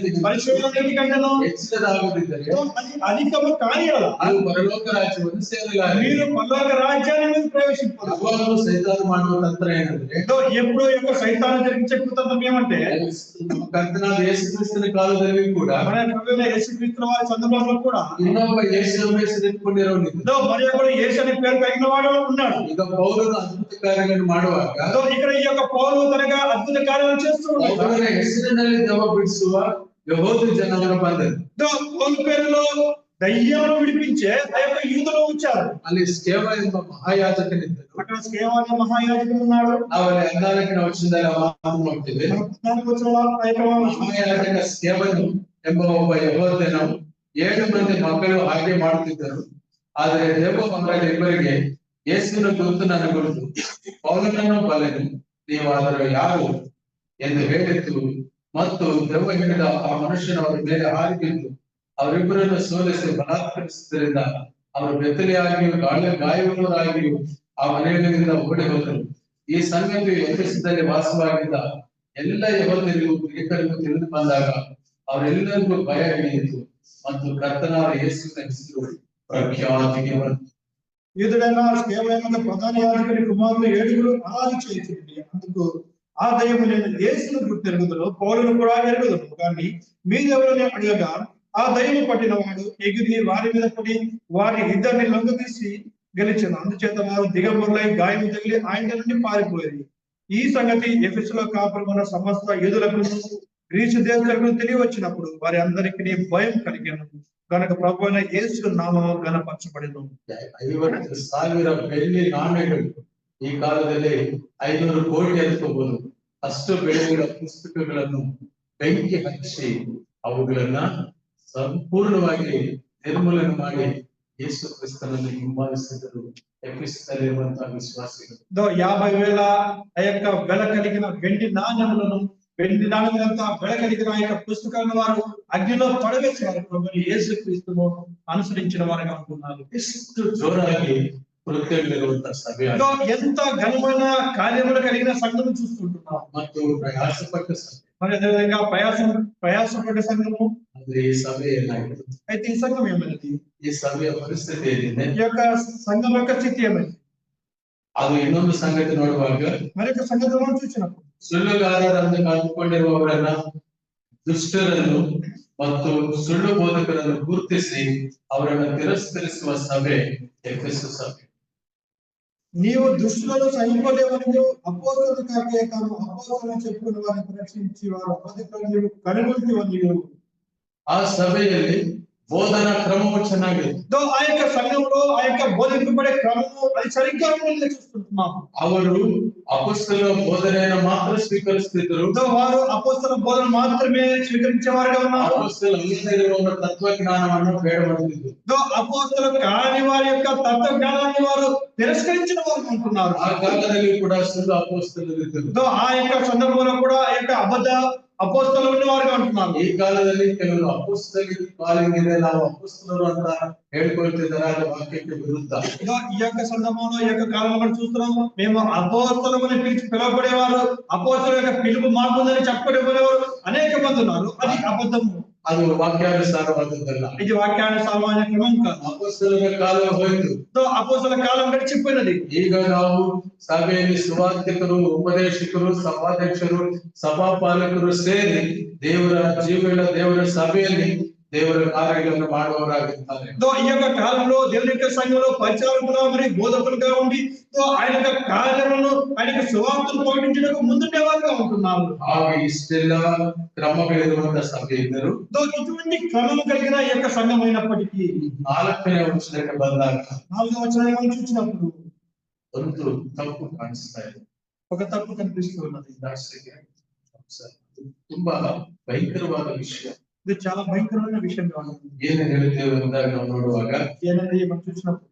పరిశోధన నీతి కంటేను ಹೆಚ್ಚಿನದಾಗದಿದ್ದರೆ అది అధికము కాని ಅದು ಪರಲೋಕ ರಾಜ್ಯವನ್ನು ಸೇರಲಾರೆ. మీరు పరలోక రాజ్యాన్ని మీరు ప్రవేశించరు. ಯಾವಾಗಲೂ ಸೈತಾನ ಮಾಡುವ ತಂತ್ರ ಏನಂದ್ರೆ ఎప్పుడు యొక్క సైతాను జరిగించే కుతంత్రం ఏమంటే ಕರ್ತನಾದ ಯೇಸು ಕ್ರಿಸ್ತನ ಕಾಲದಲ್ಲಿ ಕೂಡ మన ప్రభువైన యేసుక్రీస్తు వారి సందర్భంలో కూడా ಇನ್ನೊಬ್ಬ ಯೇಸು ಹೆಸರಿಟ್ಕೊಂಡಿರೋನಿದ್ದು మరి కూడా యేసు అనే పేరు కలిగిన వాడు ఉన్నాడు. ಈಗ ಪೌಲನು ಅದ್ಭುತ ಕಾರ್ಯಗಳನ್ನು ಮಾಡುವಾಗ ఇక్కడ ఈ యొక్క పౌలు తనగా అద్భుత కార్యాలు చేస్తూ ఉన్నాడు. ಅವರ ಹೆಸರಿನಲ್ಲಿ ದೆವ್ವ ಬಿಡಿಸುವ ಯೆಹೂದ ಜನರು ಬಂದರು. పౌలు పేరులో దయ్యాలను విడిపించే ఆ యొక్క యూదులు వచ్చారు. ಅಲ್ಲಿ ಸ್ಕೇವ ಎಂಬ ಮಹಾಯಾಜಕನಿದ್ದನು. అక్కడ స్కేవ అనే మహాయాజకుడు ఉన్నాడు. ನಾವಲ್ಲಿ 14ನೇ ವಚನದಲ್ಲಿ ಅವನು ನೋಡ್ತೇವೆ. ಮಹಾಯಾಜಕ ಸ್ಕೇವನು ಎಂಬ ಒಬ್ಬ ಯೆಹೂದ್ಯನು 7 ಮಂದಿ ಮಕ್ಕಳು ಹಾಗೆ ಮಾಡುತ್ತಿದ್ದರು. ಆದರೆ ದೇವ ಅವರಲ್ಲಿ ಇಬ್ಬರಿಗೆ ಯೇಸುವಿನ ಗುರುತು ನನ್ನ ಗುರುತು, ಪೌಲನನ್ನು ಬಲ್ಲೆನು, ನೀವಾದರೂ ಯಾರು ಎಂದು ಹೇಳಿತು. ಮತ್ತು ದೆವ್ವ ಹಿಡಿದ ಆ ಮನುಷ್ಯನವರ ಮೇಲೆ ಹಾರಿ ಬಿದ್ದು ಅವರಿಬ್ಬರನ್ನು ಸೋಲಿಸಿ ಬಲಾತ್ಕರಿಸಿದ್ದರಿಂದ ಅವರು ಬೆತ್ತಲೆಯಾಗಿಯೂ ಗಾಯವುಳ್ಳವರಾಗಿಯೂ ಆ ಮನೆಗಳಿಂದ ಓಡಿ ಹೋದರು. ಈ ಸಂಗತಿ ಎಫೆಸದಲ್ಲಿ ವಾಸವಾಗಿದ್ದ ಎಲ್ಲ ಯೆಹೂದ್ಯರಿಗೂ ಗ್ರೀಕರಿಗೂ ತಿಳಿದು ಬಂದಾಗ ಅವರೆಲ್ಲರಿಗೂ ಭಯ ಹಿಡಿಯಿತು ಮತ್ತು ಕರ್ತನಾದ ಯೇಸುವಿನ ಹೆಸರು ಪ್ರಖ್ಯಾತಿಗೆ ಬಂತು. యూదుడైన స్కేవైన ప్రధాన యాజకుని కుమారులు 7 అలాగే చేయించింది. అందుకు ఆ దయ్యము నేను యేసును గుర్తెరుగుదును, పౌలును కూడా ఎరుగుదును, కానీ మీరెవరని అడగగా ఆ దయ్యము పట్టిన వాడు ఎగిరి వారి మీద పడి వారి ఇద్దరిని లొంగదీసి గెలిచాను. అందుచేత వారు దిగంబరులై గాయం తగిలి ఆయన నుండి పారిపోయేది. ఈ సంగతి ఎఫెసులో కాపురమున్న సమస్త యూదులకు గ్రీసు దేశకులకు తెలియవచ్చినప్పుడు వారి అందరికీ భయం కలిగాను. కనుక ప్రభువైన యేసు నామము ఘనపరచబడెను. 50,000 ಬೆಳ್ಳಿ ನಾಣ್ಯಗಳು ಈ ಕಾಲದಲ್ಲಿ 500 ಕೋಟಿ ಎತ್ಕೋಬಹುದು. ಅಷ್ಟು ಬೆಳ್ಳಿಗಳ ಪುಸ್ತಕಗಳನ್ನು ಬೆಂಕಿ ಹಚ್ಚಿ ಅವುಗಳನ್ನ ಸಂಪೂರ್ಣವಾಗಿ ನಿರ್ಮೂಲನೆ ಮಾಡಿ ಯೇಸು ಕ್ರಿಸ್ತನನ್ನು ಹಿಂಬಾಲಿಸಿದರು ಎಫೆಸದಲ್ಲಿರುವಂತಹ ವಿಶ್ವಾಸಿಗಳು. 50,000 ఆ యొక్క వెల కలిగిన వెండి నాణ్యములను వెండి నాణ్యములంతా వెల కలిగిన ఆ యొక్క పుస్తకాలను వారు అగ్నిలో పడవేశారు. ప్రభుని యేసు క్రీస్తును అనుసరించిన వారుగా ఉంటున్నారు. ಎಷ್ಟು ಜೋರಾಗಿ ಕೃತ್ಯಗಳಿರುವಂತಹ ಸಭೆ, ఎంత ఘనమైన కార్యములు కలిగిన సంఘము చూస్తుంటున్నాం. ಮತ್ತು ಪ್ರಯಾಸಪಟ್ಟ ಸಭೆ, మరి అదేవిధంగా ప్రయాసపడ్డ సంఘము. ಅಂದ್ರೆ ಈ ಸಭೆ ಏನಾಗಿದೆ? అయితే ఈ సంఘం ఏమైనది? ಈ ಸಭೆಯ ಪರಿಸ್ಥಿತಿ ಏನಿದೆ? ఈ యొక్క సంఘం యొక్క స్థితి ఏమైంది? ಅದು ಇನ್ನೊಂದು ಸಂಗತಿ ನೋಡುವಾಗ మరి యొక్క సంగతులను చూసినప్పుడు ಸುಳ್ಳುಗಾರರನ್ನು ಕಂಡುಕೊಂಡಿರುವವರನ್ನ, ದುಷ್ಟರನ್ನು ಮತ್ತು ಸುಳ್ಳು ಬೋಧಕರನ್ನು ಗುರುತಿಸಿ ಅವರನ್ನು ತಿರಸ್ಕರಿಸುವ ಸಭೆ ಎಫೆಸು ಸಭೆ. నీవు దుష్టులను సహింపలేవని అపోస్తలుల కాకే తాము అపోస్తలులను చెప్పుకున్న వారిని పరీక్షించి వారు అబద్ధికులను కనుగొంటివని. ಆ ಸಭೆಯಲ್ಲಿ బోధన క్రమము ಚೆನ್ನಾಗಿದೆ. ఆ యొక్క సంఘంలో ఆ యొక్క బోధింపబడే క్రమము అది సరిగ్గా ఉందని చూస్తున్నాం. ಅವರು అపొస్తలుల బోధనను మాత్రం స్వీకరిస్తున్నారు. వారు అపోస్తల బోధన మాత్రమే స్వీకరించేవారుగా ఉన్నారు. అపొస్తలుల అందరిలో ఉన్న తత్వజ్ఞానವನ್ನು ಬೇಡವನ್ನುತ್ತಿದ್ದು. అపోస్తలు కాని వారి యొక్క తత్వ జ్ఞానాన్ని వారు తిరస్కరించిన వారు ఉంటున్నారు. ఆ కాలದಲ್ಲಿ ಕೂಡ ಸುಳ್ಳು అపొస్తలులు ఇದ್ದರು. ఆ యొక్క సందర్భంలో కూడా ఆ యొక్క అబద్ధ అపోస్తలు ఉన్నవారుగా ఉంటున్నారు. ఈ కాలದಲ್ಲಿ ಕೆಲವರು అపొస్తలుల కాలింగ్ ಇದೆ, ನಾವು అపొస్తలులు ಅಂತ ಹೇಳ್ಕೊಳ್ತಿದ್ದಾರೆ, ಅದು ವಾಕ್ಯಕ್ಕೆ ವಿರುದ್ಧ. ఈ యొక్క సందర్భంలో ఈ యొక్క కాలంలో మనం చూస్తున్నాము, మేము అపోస్తలులని పిలువబడేవారు, అపోస్తలుల యొక్క పిలుపు మాకుందని చెప్పబడేవారు అనేక మంది ఉన్నారు. అది అబద్ధము, ಅದು వాక్యానుసారವಾದದ್ದಲ್ಲ. ఇది వాక్యానుసారమైన క్రమం కాదు. అపొస్తలుల కాలం ಹೋಯಿತು, అపోస్తల కాలం గడిచిపోయినది. ಈಗ ನಾವು ಸಭೆಯಲ್ಲಿ ಸುವಾರ್ತಿಕರು, ಉಪದೇಶಕರು, ಸಭಾಧ್ಯಕ್ಷರು, ಸಭಾಪಾಲಕರು ಸೇರಿ ದೇವರ ಜೀವಗಳ ದೇವರ ಸಭೆಯಲ್ಲಿ ದೇವರ ಕಾರ್ಯಗಳನ್ನು ಮಾಡುವವರಾಗಿರ್ತಾರೆ. ఈ యొక్క కాలంలో దేవుని యొక్క సంఘంలో పరిచారకులుగా మరియు బోధకులుగా ఉండి ఆయన యొక్క కార్యములను ఆయన యొక్క సువార్తను ప్రకటించడానికి ముందుండేవారుగా ఉంటున్నారు. ಹಾಗೆ ಇಷ್ಟೆಲ್ಲ ಕ್ರಮಗಳಿರುವಂತಹ ಸಭೆ ಇದ್ದರು. ఇటువంటి క్రమం కలిగిన ఈ యొక్క సంఘమైనప్పటికీ 4ನೇ ವಚನಕ್ಕೆ ಬಂದಾಗ 4వ వచనాన్ని మనం చూసినప్పుడు ಒಂದು ತಪ್ಪು ಕಾಣಿಸ್ತಾ ಇದೆ. ఒక తప్పు కనిపిస్తూ ఉన్నది. ತುಂಬಾ ಭಯಂಕರವಾದ ವಿಷಯ. ఇది చాలా భయంకరమైన విషయం కాదు. ಏನು ಹೇಳುತ್ತೇವೆ ಎಂದಾಗ ನಾವು ನೋಡುವಾಗ ಏನಂದ್ರೆ మనం చూసినప్పుడు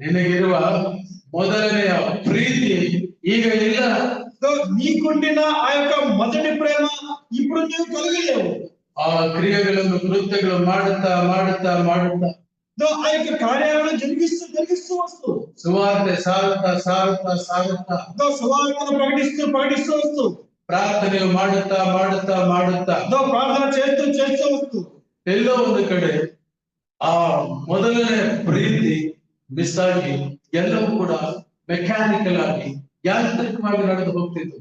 ನಿನಗಿರುವ ಮೊದಲನೆಯ ಪ್ರೀತಿ ಈಗ ಇಲ್ಲ. నీకుండిన ఆ యొక్క మొదటి ప్రేమ ఇప్పుడు నీవు కలిగలేవు. ఆ క్రియಗಳನ್ನು కృత్యಗಳು ಮಾಡುತ್ತಾ ಮಾಡುತ್ತಾ ಮಾಡುತ್ತಾ ఆ యొక్క కార్యాలను జరిగిస్తూ వస్తూ సువార్ತೆ ಸಾರುತ್ತಾ ಸಾರುತ್ತಾ ಸಾರುತ್ತಾ సువార్తను ప్రకటిస్తూ వస్తూ ಪ್ರಾರ್ಥನೆಗಳು ಮಾಡುತ್ತಾ ಮಾಡುತ್ತಾ ಮಾಡುತ್ತಾ ప్రార్థన చేస్తూ వస్తూ ಎಲ್ಲೋ ಒಂದು ಕಡೆ ಆ ಮೊದಲನೇ ಪ್ರೀತಿ ಮಿಸ್ ಆಗಿ ಎಲ್ಲವೂ ಕೂಡ ಮೆಕ್ಯಾನಿಕಲ್ ಆಗಿ ಯಾಂತ್ರಿಕವಾಗಿ ನಡೆದು ಹೋಗ್ತಿತ್ತು.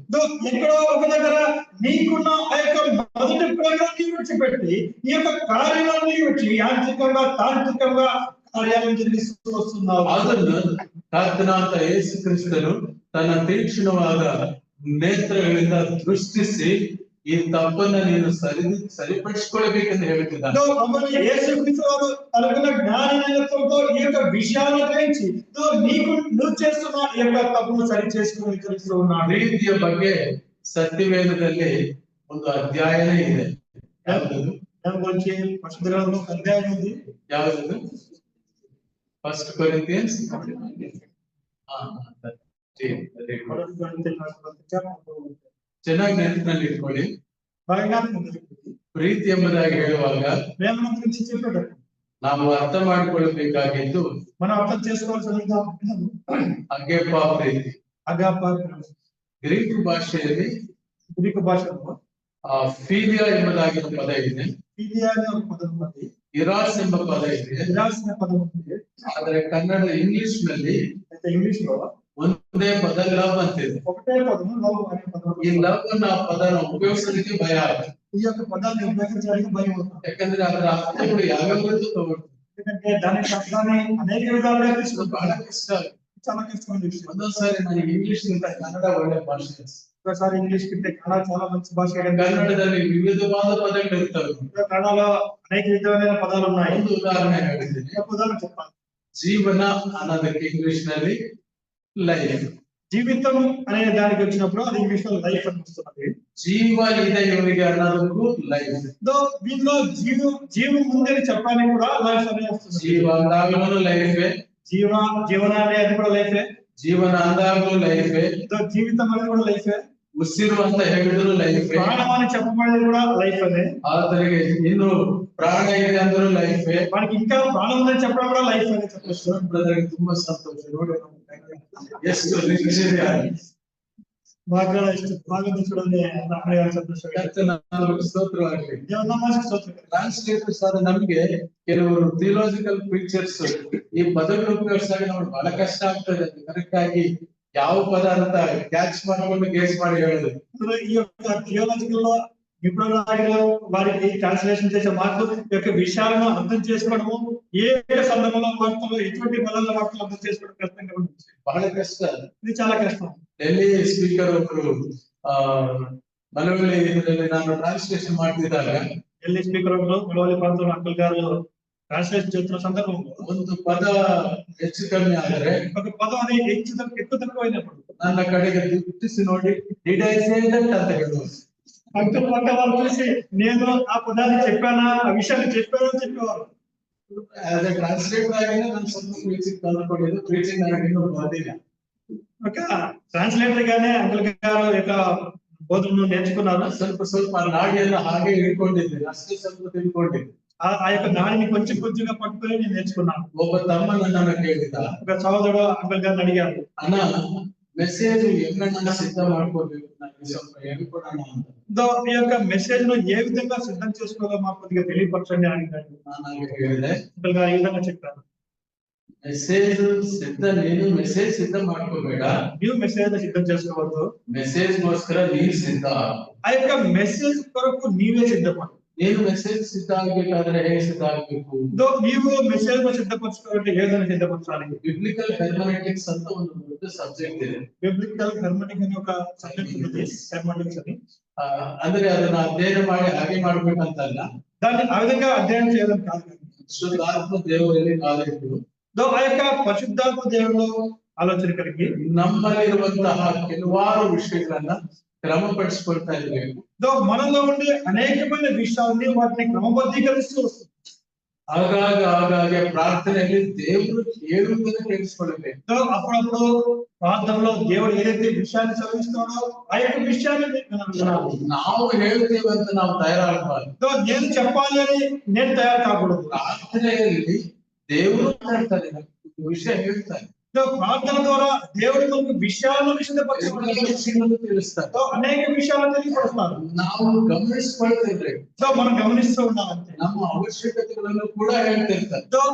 ఎక్కడో ఒక దగ్గర నీకున్న ఆ యొక్క మొదటి ప్రేమని విడిచిపెట్టి ఈ యొక్క కార్యాలన్నీ వచ్చి యాంత్రికంగా తాంత్రికంగా కార్యాలను జరిగిస్తూ వస్తున్నావు. ಅದನ್ನು ಕರ್ತನಾದ ಯೇಸು ಕ್ರಿಸ್ತನು ತನ್ನ ತೀಕ್ಷ್ಣವಾದ ನೇತ್ರಗಳಿಂದ ದೃಷ್ಟಿಸಿ ಈ ತಪ್ಪನ್ನ ನೀನು ಸರಿಪಡಿಸಿಕೊಳ್ಳಬೇಕೆಂದು ಹೇಳುತ್ತಿದ್ದಾನೆ. తనకున్న జ్ఞానంతో ఈ యొక్క విషయాలను గ్రహించి నువ్వు చేస్తున్న ఈ యొక్క తప్పును సరి చేసుకుని తెలుస్తూ ఉన్నాడు. ಪ್ರೀತಿಯ ಬಗ್ಗೆ ಸತ್ಯವೇದದಲ್ಲಿ ಒಂದು ಅಧ್ಯಾಯನೇ ಇದೆ. దాని గురించి పరిశుద్ధ గ్రంథంలో ఒక అధ్యాయం ఉంది. ಯಾವುದು? 1 Corinthians. ಚೆನ್ನಾಗಿ ನೆನಪಿನಲ್ಲಿ ಇಟ್ಕೊಳ್ಳಿ. ಪ್ರೀತಿ ಎಂಬುದಾಗಿ ಹೇಳುವಾಗ ప్రేమను గురించి చెప్పాడు. ನಾವು ಅರ್ಥ ಮಾಡಿಕೊಳ್ಳಬೇಕಾಗಿದ್ದು మనం అర్థం చేసుకోవాల్సిన ಅಗೆಪ ಪ್ರೀತಿ. అగాపా ಗ್ರೀಕ್ ಭಾಷೆಯಲ್ಲಿ గ్రీకు భాషలో ಫೀಲಿಯಾ ಎಂಬುದಾಗಿರುವ ಪದ ಇದೆ. ఫీలియా అనే ఒక పదం ఉంది. ಇರಾಸ್ ಎಂಬ ಪದ ಇದೆ. ఇరాస్ అనే పదం ఉంది. ಆದರೆ ಕನ್ನಡ ಇಂಗ್ಲಿಷ್ ನಲ್ಲಿ అయితే ఇంగ్లీష్ లో ಒಂದೇ ಪದ ಲವ್ ಅಂತಿದೆ. ఒకటే పదము లవ్ అనే పదం. ಈ ಲವ್ ಅನ್ನ ಪದನ ಉಪಯೋಗಿಸಲಿಕ್ಕೆ ಭಯ ಆಗುತ್ತೆ. ఈ యొక్క పదాన్ని ఉపయోగించడానికి భయం అవుతుంది. ಯಾಕಂದ್ರೆ ಅದರ ಅರ್ಥಗಳು ಯಾವ್ಯಾವ ತಗೊಳ್ತಾರೆ. ఎందుకంటే దాని శబ్దాన్ని అనేక విధాలుగా తీసుకుంటారు. ಬಹಳ ಕಷ್ಟ ಆಗುತ್ತೆ. చాలా కష్టమైన విషయం. ಒಂದೊಂದ್ಸಾರಿ ನನಗೆ ಇಂಗ್ಲಿಷ್ ಗಿಂತ ಕನ್ನಡ ಒಳ್ಳೆ ಭಾಷೆ. ఒకసారి ఇంగ్లీష్ కంటే కన్నడ చాలా మంచి భాష. ಕನ್ನಡದಲ್ಲಿ ವಿವಿಧವಾದ ಪದಗಳು ಇರ್ತವೆ. కన్నడలో అనేక విధమైన పదాలు ఉన్నాయి. ಒಂದು ಉದಾಹರಣೆ ಹೇಳಿದ್ದೀನಿ. ఉదాహరణ చెప్పాలి. ಜೀವನ ಅನ್ನೋದಕ್ಕೆ ಇಂಗ್ಲಿಷ್ ನಲ್ಲಿ ಲೈಫ್. జీవితం అనే దానికి వచ్చినప్పుడు అది ఇంగ్లీష్ లో లైఫ్ అని వస్తున్నది. ಜೀವ ಇದೆ ಇವರಿಗೆ ಅನ್ನೋದಕ್ಕೂ ಲೈಫ್. దీనిలో జీవం ఉందని చెప్పడానికి కూడా లైఫ్ అనే వస్తుంది. ಜೀವ ಅಂದಾಗಲೂ ಲೈಫೇ. జీవన అనేది కూడా లైఫే. ಜೀವನ ಅಂದಾಗಲೂ ಲೈಫೇ. జీవితం అనేది కూడా లైఫే. ಉಸಿರು ಅಂತ ಹೇಳಿದ್ರು ಲೈಫೇ. ప్రాణం అని చెప్పబడేది కూడా లైఫ్ అనే. ಆತನಿಗೆ ಇನ್ನು ಪ್ರಾಣ ಇದೆ ಅಂದ್ರೂ ಲೈಫೇ. మనకి ఇంకా ప్రాణం ఉందని చెప్పడం కూడా లైఫ్ అని చెప్పచ్చు. ಬ್ರದರ್ಗೆ ತುಂಬಾ ಸಂತೋಷ. ನೋಡಿ ಎಷ್ಟು ರಿಚ್ బాగా ఇష్టం బాగా చూడండి. ಸ್ತೋತ್ರವಾಗಲಿ. ಟ್ರಾನ್ಸ್ಲೇಟರ್ಸ್ ಆದ ನಮ್ಗೆ ಕೆಲವರು ಥಿಯೋಲಾಜಿಕಲ್ ಪಿಕ್ಚರ್ಸ್ ಈ ಪದಗಳು ಉಪಯೋಗಿಸಿದಾಗ ನಮ್ಗೆ ಬಹಳ ಕಷ್ಟ ಆಗ್ತದೆ. ಕರೆಕ್ಟ್ ಆಗಿ ಯಾವ ಪದ ಅಂತ ಕ್ಯಾಚ್ ಮಾಡ್ಕೊಂಡು ಗೇಸ್ ಮಾಡಿ ಹೇಳುದು. ఈ యొక్క థియోలాజికల్ లో ఇప్పుడు వారికి ట్రాన్స్లేషన్ చేసే మార్పుల యొక్క విషయాలను అర్థం చేసుకోవడము ఏ సందర్భంలో వార్తలు ఎటువంటి బలాల వార్తలు అర్థం చేసుకోవడం కష్టంగా ఉంటుంది. ಬಹಳ ಕಷ್ಟ. ఇది చాలా కష్టం. ಡೆಲ್ಲಿ ಸ್ಪೀಕರ್ ಒಬ್ರು ಮಳವಳ್ಳಿ ಇದರಲ್ಲಿ ನಾನು ಟ್ರಾನ್ಸ್ಲೇಷನ್ ಮಾಡ್ತಿದ್ದಾಗ ఢిల్లీ స్పీకర్ మలవల్లి ప్రాంతంలో అంకుల్ గారు ట్రాన్స్లేషన్ చేస్తున్న సందర్భంలో ಒಂದು పద ಹೆಚ್ಚು ಕಮ್ಮಿ ಆದರೆ ఒక పదం అనేది ఎక్కువ తక్కువ అయినప్పుడు ನನ್ನ ಕಡೆಗೆ ದುಡ್ಡಿಸಿ ನೋಡಿ ಅಂತ ಹೇಳುವ అంకుల్ పక్క వాళ్ళు చూసి నేను ఆ పదాన్ని చెప్పానా ఆ విషయాన్ని చెప్పానా అని చెప్పేవారు. ಆಸ್ ಎ ಟ್ರಾನ್ಸ್ಲೇಟರ್ ಆಗಿನ ನಾನು ಸ್ವಲ್ಪ ಪ್ರೀಚಿಂಗ್ ಕಲ್ತ್ಕೊಂಡಿದ್ದು ಪ್ರೀಚಿಂಗ್ ಆಗಿನ್ನೂ ಬಂದಿಲ್ಲ. ఒక ట్రాన్స్లేటర్ గానే అంకుల్ గారు యొక్క బోధనను నేర్చుకున్నారు. ಸ್ವಲ್ಪ ಸ್ವಲ್ಪ ನಾಡಿಯನ್ನು ಹಾಗೆ ಇಟ್ಕೊಂಡಿದ್ದೇನೆ, ಅಷ್ಟೇ ಸ್ವಲ್ಪ ತಿಳ್ಕೊಂಡಿದ್ದೆ. ఆ యొక్క నాడిని కొంచెం కొంచెంగా పట్టుకొని నేను నేర్చుకున్నాను. ಒಬ್ಬ ತಮ್ಮ ನನ್ನನ್ನು ಕೇಳಿದ, ఒక సహోదరుడు అంకుల్ గారిని అడిగారు, ಅಣ್ಣ ಮೆಸೇಜ್ ಎನ್ನ ಸಿದ್ಧ ಮಾಡ್ಕೋಬೇಕು, ನನಗೆ ಸ್ವಲ್ಪ ಹೇಳ್ಕೊಡೋಣ ಅಂತ. ఈ యొక్క మెసేజ్ ను ఏ విధంగా సిద్ధం చేసుకోవాలో మాకు కొద్దిగా తెలియపరచండి అని అడిగాడు. ನಾನು ಹೇಳಿದೆ, అంకుల్ గారు ఈ విధంగా చెప్పారు, ಮೆಸೇಜ್ ಸಿದ್ಧ ನೀನು ಮೆಸೇಜ್ ಸಿದ್ಧ ಮಾಡ್ಕೋಬೇಡ, ನೀವು మెసేజ్ సిద్ధం చేసుకోవద్దు, ಮೆಸೇಜ್ ಗೋಸ್ಕರ ನೀನು ಸಿದ್ಧ. ఆ యొక్క మెసేజ్ కొరకు నీవే సిద్ధపడు. ನೀನು ಮೆಸೇಜ್ ಸಿದ್ಧ ಆಗ್ಬೇಕಾದ್ರೆ ಹೇಗೆ ಸಿದ್ಧ ಆಗ್ಬೇಕು? నీవు మెసేజ్ ను సిద్ధపరచుకోవాలంటే ఏదైనా సిద్ధపరచాలి. ಬಿಬ್ಲಿಕಲ್ ಹೆರ್ಮೆನೆಟಿಕ್ಸ್ ಅಂತ ಒಂದು ದೊಡ್ಡ ಸಬ್ಜೆಕ್ಟ್ ಇದೆ. బిబ్లికల్ హెర్మెటిక్ అనే ఒక సబ్జెక్ట్ ఉంది, హెర్మెటిక్స్ అని. ಅಂದ್ರೆ ಅದನ್ನ ಅಧ್ಯಯನ ಮಾಡಿ ಹಾಗೆ ಮಾಡ್ಬೇಕಂತಲ್ಲ, దాన్ని ఆ విధంగా అధ్యయనం చేయడం కాదు. ಶುದ್ಧಾತ್ಮ ದೇವರಲ್ಲಿ ಕಾಲಿಟ್ಟು ఆ యొక్క పరిశుద్ధాత్మ దేవుడు ఆలోచన కలిగి ನಮ್ಮಲ್ಲಿರುವಂತಹ ಕೆಲವಾರು ವಿಷಯಗಳನ್ನ ಕ್ರಮಪಡಿಸಿಕೊಳ್ತಾ ಇರಬೇಕು. మనలో ఉండే అనేకమైన విషయాలని వాటిని క్రమబద్ధీకరిస్తూ వస్తుంది. ಆಗಾಗ ಪ್ರಾರ್ಥನೆಯಲ್ಲಿ ದೇವರು ಹೇಳುವುದನ್ನು ಕೇಳಿಸ್ಕೊಳ್ಬೇಕು. అప్పుడప్పుడు ప్రార్థనలో దేవుడు ఏదైతే విషయాన్ని చదివిస్తున్నాడో ఆ యొక్క విషయాన్ని ನಾವು ಹೇಳ್ತೇವೆ ಅಂತ ನಾವು ತಯಾರಾಗಬಾರ್ದು. నేను చెప్పాలి అని నేను తయారు కాకూడదు. ಪ್ರಾರ್ಥನೆಯಲ್ಲಿ ದೇವರು ಮಾತಾಡ್ತಾರೆ, ವಿಷಯ ಹೇಳ್ತಾರೆ. ప్రార్థన ద్వారా దేవుడి మనకు విషయాలను తెలుస్తారు, అనేక విషయాలను తెలియపరుస్తారు. ನಾವು గమనిಸ್ಕೊಳ್ತೇವೆ, మనం గమనిస్తూ ఉండాలంటే ನಮ್ಮ ಅವಶ್ಯಕತೆಗಳನ್ನು ಕೂಡ ಹೇಳ್ತಿರ್ತಾರೆ,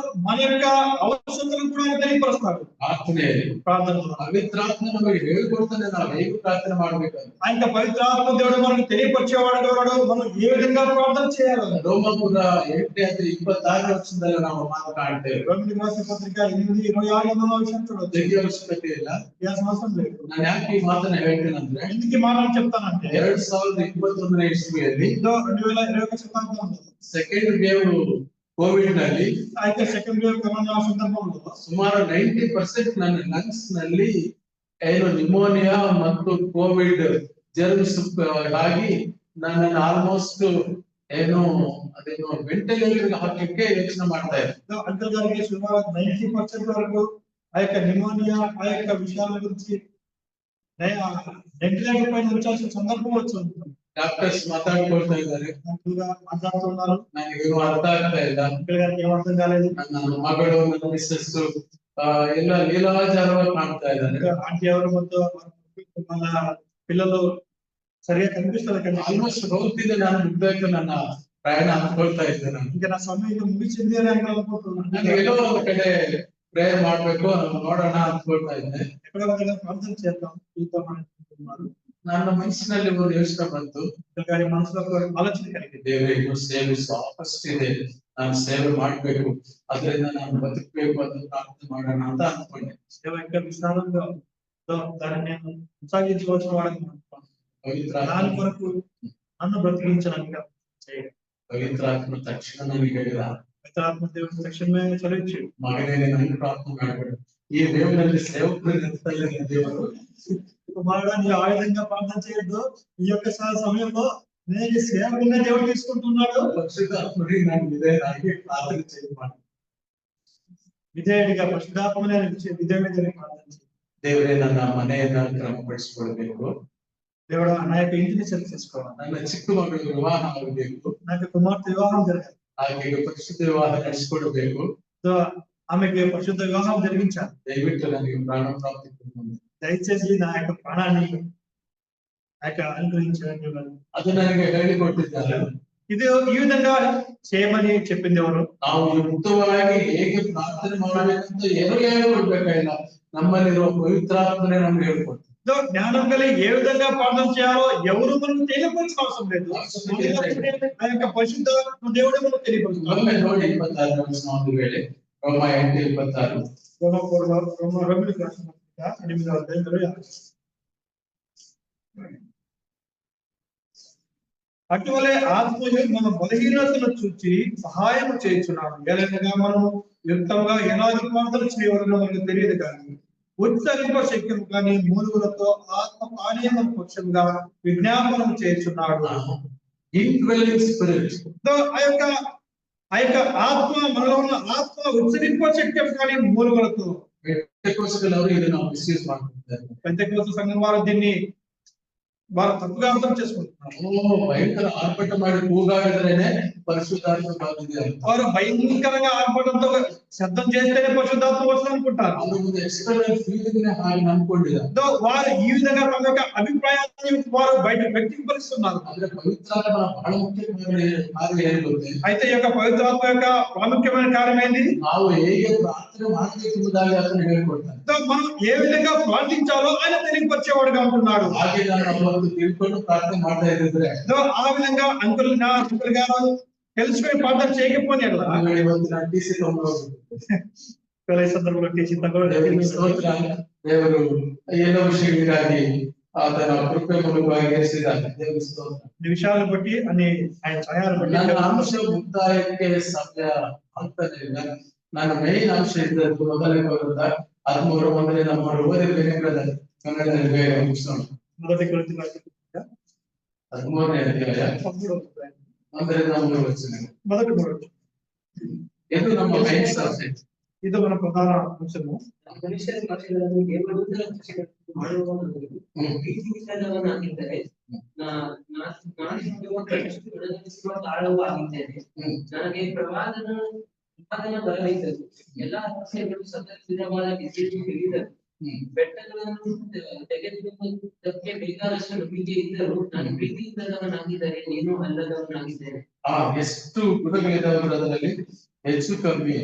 మన యొక్క అవసరతలను కూడా తెలియపరుస్తారు. ಪ್ರಾರ್ಥನೆ ಪವಿತ್ರಾತ್ಮ ನಮಗೆ ಹೇಳ್ಕೊಡ್ತಾನೆ ನಾವು ಹೇಗೆ ಪ್ರಾರ್ಥನೆ ಮಾಡ್ಬೇಕಂತ. ఆ యొక్క పవిత్రాత్మ దేవుడు మనకు తెలియపరిచేవాడు దేవుడు మనం ఏ విధంగా ప్రార్థన చేయాలి. ರೋಮಾಪುರ 8:26 ನಾವು ಮಾತನಾಡ್ತೇವೆ. రోమిలికి రాసిన పత్రిక 8:26 విషయం చూడొచ్చు. ತೆಗೆಯ ಅವಶ್ಯಕತೆ ಇಲ್ಲ, అవసరం లేదు. ನಾನು ಯಾಕೆ ಈ ಮಾತನ್ನ ಹೇಳ್ತೇನೆಂದ್ರೆ, ఎందుకు ఈ మాట చెప్తానంటే 2021 ಇಸ್ವಿಯಲ್ಲಿ 2021 శతాబ్దంలో ಸೆಕೆಂಡ್ ವೇವ್ ಕೋವಿಡ್ ನಲ್ಲಿ ఆ యొక్క సెకండ్ వేవ్ కరోనా సందర్భంలో ಸುಮಾರು 90% ನನ್ನ ಲಂಗ್ಸ್ ನಲ್ಲಿ ಏನು ನಿಮೋನಿಯಾ ಮತ್ತು ಕೋವಿಡ್ ಜರ್ಮ್ಸ್ ಆಗಿ ನನ್ನನ್ನು ಆಲ್ಮೋಸ್ಟ್ ಏನು ಅದೇನು ವೆಂಟಿಲೇಟರ್ ಹಾಕಲಿಕ್ಕೆ ಯೋಚನೆ ಮಾಡ್ತಾ ಇದ್ದೆ. అంకుల్ గారికి సుమారు 90% వరకు ఆ యొక్క నిమోనియా ఆ యొక్క విషయాల గురించి వెంటిలేటర్ పైన ఉంచాల్సిన సందర్భం వచ్చింది. ಡಾಕ್ಟರ್ಸ್ ಮಾತಾಡ್ಕೊಳ್ತಾ ಇದ್ದಾರೆ, మాట్లాడుతున్నారు, ನನಗೆ ಅರ್ಥ ಆಗ್ತಾ ಇಲ್ಲ. అంకుల్ గారికి ఏం అర్థం కాలేదు. ನನ್ನ ಮಗಳು ನನ್ನ ಮಿಸ್ಸಸ್ ಎಲ್ಲ ಲೀಲಾಚಾರವಾಗಿ ಕಾಣ್ತಾ ಇದ್ದಾರೆ. ఆంటీ ఎవరు మొత్తం మన పిల్లలు సరిగా కనిపిస్తారు కదా. ಆಲ್ಮೋಸ್ಟ್ ಹೋಗ್ತಿದ್ದೆ, ನಾನು ಮುಗ್ಬೇಕು ನನ್ನ ಪ್ರಯಾಣ ಅನ್ಕೊಳ್ತಾ ಇದ್ದೆ. ನಾನು ఇంకా నా సమయం ముగిసింది అని అనుకుంటున్నాను. ನನಗೆ ಎಲ್ಲೋ ಒಂದು ಕಡೆ ಪ್ರೇಯರ್ ಮಾಡ್ಬೇಕು ನೋಡೋಣ ಅನ್ಕೊಳ್ತಾ ಇದ್ದೆ. ఎక్కడో ఒక ప్రార్థన చేద్దాం అనుకుంటున్నారు. ನನ್ನ ಮನಸ್ಸಿನಲ್ಲಿ ಒಂದು ಯೋಚನೆ ಬಂತು, గారి మనసులో ఆలోచన కలిగింది, ದೇವರೇ ಇನ್ನು ಸೇವೆ ಸಾಕಷ್ಟು ಇದೆ, ನಾನು ಸೇವೆ ಮಾಡ್ಬೇಕು, ಅದರಿಂದ ನಾನು ಬದುಕಬೇಕು ಅಂತ ಪ್ರಾರ್ಥನೆ ಮಾಡೋಣ ಅಂತ ಅನ್ಕೊಂಡೆ. సేవ యొక్క విధానంలో దాన్ని నేను కొనసాగించవలసిన వాడిని దాని కొరకు నన్ను బ్రతికించడానికి చేయాలి. ಪವಿತ್ರಾತ್ಮ ತಕ್ಷಣ ನನಗೆ ಹೇಳಿದ, పవిత్రాత్మ దేవుడు తక్షణమే చదివించి, ಮಗನೇ ನನಗೆ ಪ್ರಾರ್ಥನೆ ಮಾಡಬೇಡ, ಈ ದೇವರಲ್ಲಿ ಸೇವಕರು ನಿಲ್ತಾ ಇದ್ದಾರೆ, ದೇವರು కుమారుడు నీ ఆ విధంగా ప్రార్థన చేయొద్దు, ఈ యొక్క సమయంలో నేను సేవకునే దేవుడు తీసుకుంటున్నాడు. పరిశుద్ధాత్మని ನಾನು ವಿಧೇಯನಾಗಿ ಪ್ರಾರ್ಥನೆ చేయమాట, విధేయుడిగా పరిశుద్ధాత్మనే విధేయుడిగా ప్రార్థన చేయాలి. ದೇವರೇ ನನ್ನ ಮನೆಯನ್ನ ಕ್ರಮಪಡಿಸಿಕೊಳ್ಬೇಕು, దేవుడు నా యొక్క ఇంటిని సరి చేసుకోవాలి, ನನ್ನ ಚಿಕ್ಕ ಮಗಳು ವಿವಾಹ ಆಗಬೇಕು, నా యొక్క కుమార్తె వివాహం జరగాలి, ಆಕೆಗೆ ಪರಿಶುದ್ಧ ವಿವಾಹ ನಡೆಸಿಕೊಡ್ಬೇಕು, ఆమెకి పరిశుద్ధ వివాహం జరిగించాలి. ದಯವಿಟ್ಟು ನನಗೆ ಪ್ರಾಣ ಪ್ರಾಪ್ತಿ ಕೊಡು, దయచేసి నా యొక్క ప్రాణాన్ని అనుగ్రహించండి. ಅದು ನನಗೆ ಹೇಳಿಕೊಟ್ಟಿದ್ದಾರೆ. ఇది ఈ విధంగా చేయమని చెప్పింది ఎవరు? ನಾವು ಯುಕ್ತವಾಗಿ ಹೇಗೆ ಪ್ರಾರ್ಥನೆ ಮಾಡಬೇಕಂತ ಏನೂ ಹೇಳ್ಕೊಡ್ಬೇಕಾಗಿಲ್ಲ, ನಮ್ಮಲ್ಲಿರುವ ಪವಿತ್ರಾತ್ಮನೇ ನಮ್ಗೆ ಹೇಳ್ಕೊಡ್ತೀವಿ. జ్ఞానం కలిగి ఏ విధంగా ప్రార్థన చేయాలో ఎవరు మనకు తెలియపరచిన అవసరం లేదు. ఆ యొక్క పరిశుద్ధ దేవుడే మనకు తెలియపరుస్తున్నారు. ಒಮ್ಮೆ ನೋಡಿ 26ನೇ ವಚನ ಒಂದು ವೇಳೆ ರೋಮ 8:26 రోమీయులకు రాసిన పత్రిక 8వ అధ్యాయం 26. అటువలే ఆత్మయు మన బలహీనతను చూచి సహాయం చేయించున్నాడు. ఎలాగగా మనం యుక్తంగా ఎలాంటి ప్రార్థన చేయవలనో మనకు తెలియదు కానీ ఉచ్చరింప శక్యం కానీ మూలుగులతో ఆత్మ పానీయ పక్షంగా విజ్ఞాపనం చేస్తున్నాడు. indwelling spirit. ఆ యొక్క ఆత్మ మనలో ఉన్న ఆత్మ ఉచ్చరింప శక్యం కానీ మూలుగులతో. పెంటెకోస్టల్ ఇది నా మిస్యూజ్ ಮಾಡ್ತಾರೆ. పెంటెకోస్టల్ సంఘం వారు దీన్ని వారు తప్పుగా అర్థం చేసుకుంటున్నారు. భయంకర ఆర్భట ಮಾಡಿ ಕೂಗಾಡಿದ್ರೇನೆ పరిశుద్ధాత్మ బాధింది. వారు భయంకరంగా ఆర్భటంతో శబ్దం చేస్తేనే పరిశుద్ధాత్మ వస్తుంది అనుకుంటారు. ಅವರು ಒಂದು ಎಕ್ಸ್ಟರ್ನಲ್ ಫೀಲಿಂಗ್ ನೇ ಹಾಗೆ ಅನ್ಕೊಂಡಿದ್ದಾರೆ. వారు ఈ విధంగా తమ యొక్క అభిప్రాయాన్ని వారు బయట వ్యక్తపరుస్తున్నారు. ಅಂದ್ರೆ పవిత్రాత్మ బహಳ ముఖ్యమైన కార్యం ఏంటంటే అయితే ఈ యొక్క పవిత్రాత్మ యొక్క ప్రాముఖ్యమైన కార్యం ఏంటి? ನಾವು ಹೇಗೆ ಪ್ರಾರ್ಥನೆ ಮಾಡಬೇಕೆಂಬುದಾಗಿ ಅದನ್ನು ಹೇಳಿಕೊಡ್ತಾರೆ. మనం ఏ విధంగా ప్రార్థించాలో ఆయన తెలియపరిచేవాడుగా ఉంటున్నాడు. ಹಾಗೆ ನಾನು ತಿಳ್ಕೊಂಡು ಪ್ರಾರ್ಥನೆ ಮಾಡ್ತಾ ಇದ್ದಿದ್ರೆ ఆ విధంగా అంకుల్ గారు తెలుసుకుని ప్రార్థన చేయకపోతే ಇವತ್ತಿನ ಟಿಸಿ ఈ సందర్భంలో టీసీ ಸ್ತೋತ್ರ ದೇವರು ಎಲ್ಲ ವಿಷಯಗಳಿಗಾಗಿ ಆತನ ಕೃಪೆ ಮೂಲಕವಾಗಿ ನಡೆಸಿದ್ದಾನೆ. ದೇವರ ಸ್ತೋತ್ರ. విషయాలను బట్టి అని ఆయన ఛాయాలను బట్టి ನನ್ನ ಅಂಶ ಮುಕ್ತಾಯಕ್ಕೆ ಸಮಯ ಆಗ್ತಾನೆ ಇಲ್ಲ. ನನ್ನ ಮೇನ್ ಅಂಶ ಇದ್ದದ್ದು ಮೊದಲನೇ ಬರುತ್ತಾ 13 ನಮ್ಮ ಓದಿರ್ಬೇಕಂದ್ರೆ ಕನ್ನಡದಲ್ಲಿ ಬೇಗ ಮುಗಿಸೋಣ. మొదటి కొరింథీ 13ನೇ ಅಧ್ಯಾಯ 1-3 ವಚನ. మొదటి ಇದು ನಮ್ಮ ಮೇನ್ ಸಬ್ಜೆಕ್ಟ್. ಇದು మన ప్రధాన అంశము. ಮನುಷ್ಯರ ಭಾಷೆಗಳನ್ನು ದೇವದೂತರ ಭಾಷೆಗಳನ್ನು ಮಾಡುವವನು ಪ್ರೀತಿ ವಿಚಾರವನ್ನಾಗಿದ್ದರೆ ನಾನು ತಾಳವೂ ಆಗಿದ್ದೇನೆ. ನನಗೆ ಪ್ರವಾದನ ಬರಲಿದ್ದರು. ಎಲ್ಲಾ ಭಾಷೆಗಳು ಸತತವಾದ ಬಿಸಿಲು ಹಿಡಿದರು. ಬೆಟ್ಟಗಳನ್ನು ತೆಗೆದುಕೊಳ್ಳುವುದಕ್ಕೆ ಬೇಕಾದಷ್ಟು ನಂಬಿಕೆ ಇದ್ದರೂ ನಾನು ಪ್ರೀತಿ ಇಲ್ಲದವನಾಗಿದ್ದರೆ ನೀನು ಅಲ್ಲದವನಾಗಿದ್ದೇನೆ. ಎಷ್ಟು ಗುಣಗಳಿದಾವೆ ಅದರಲ್ಲಿ ಹೆಚ್ಚು ಕಮ್ಮಿ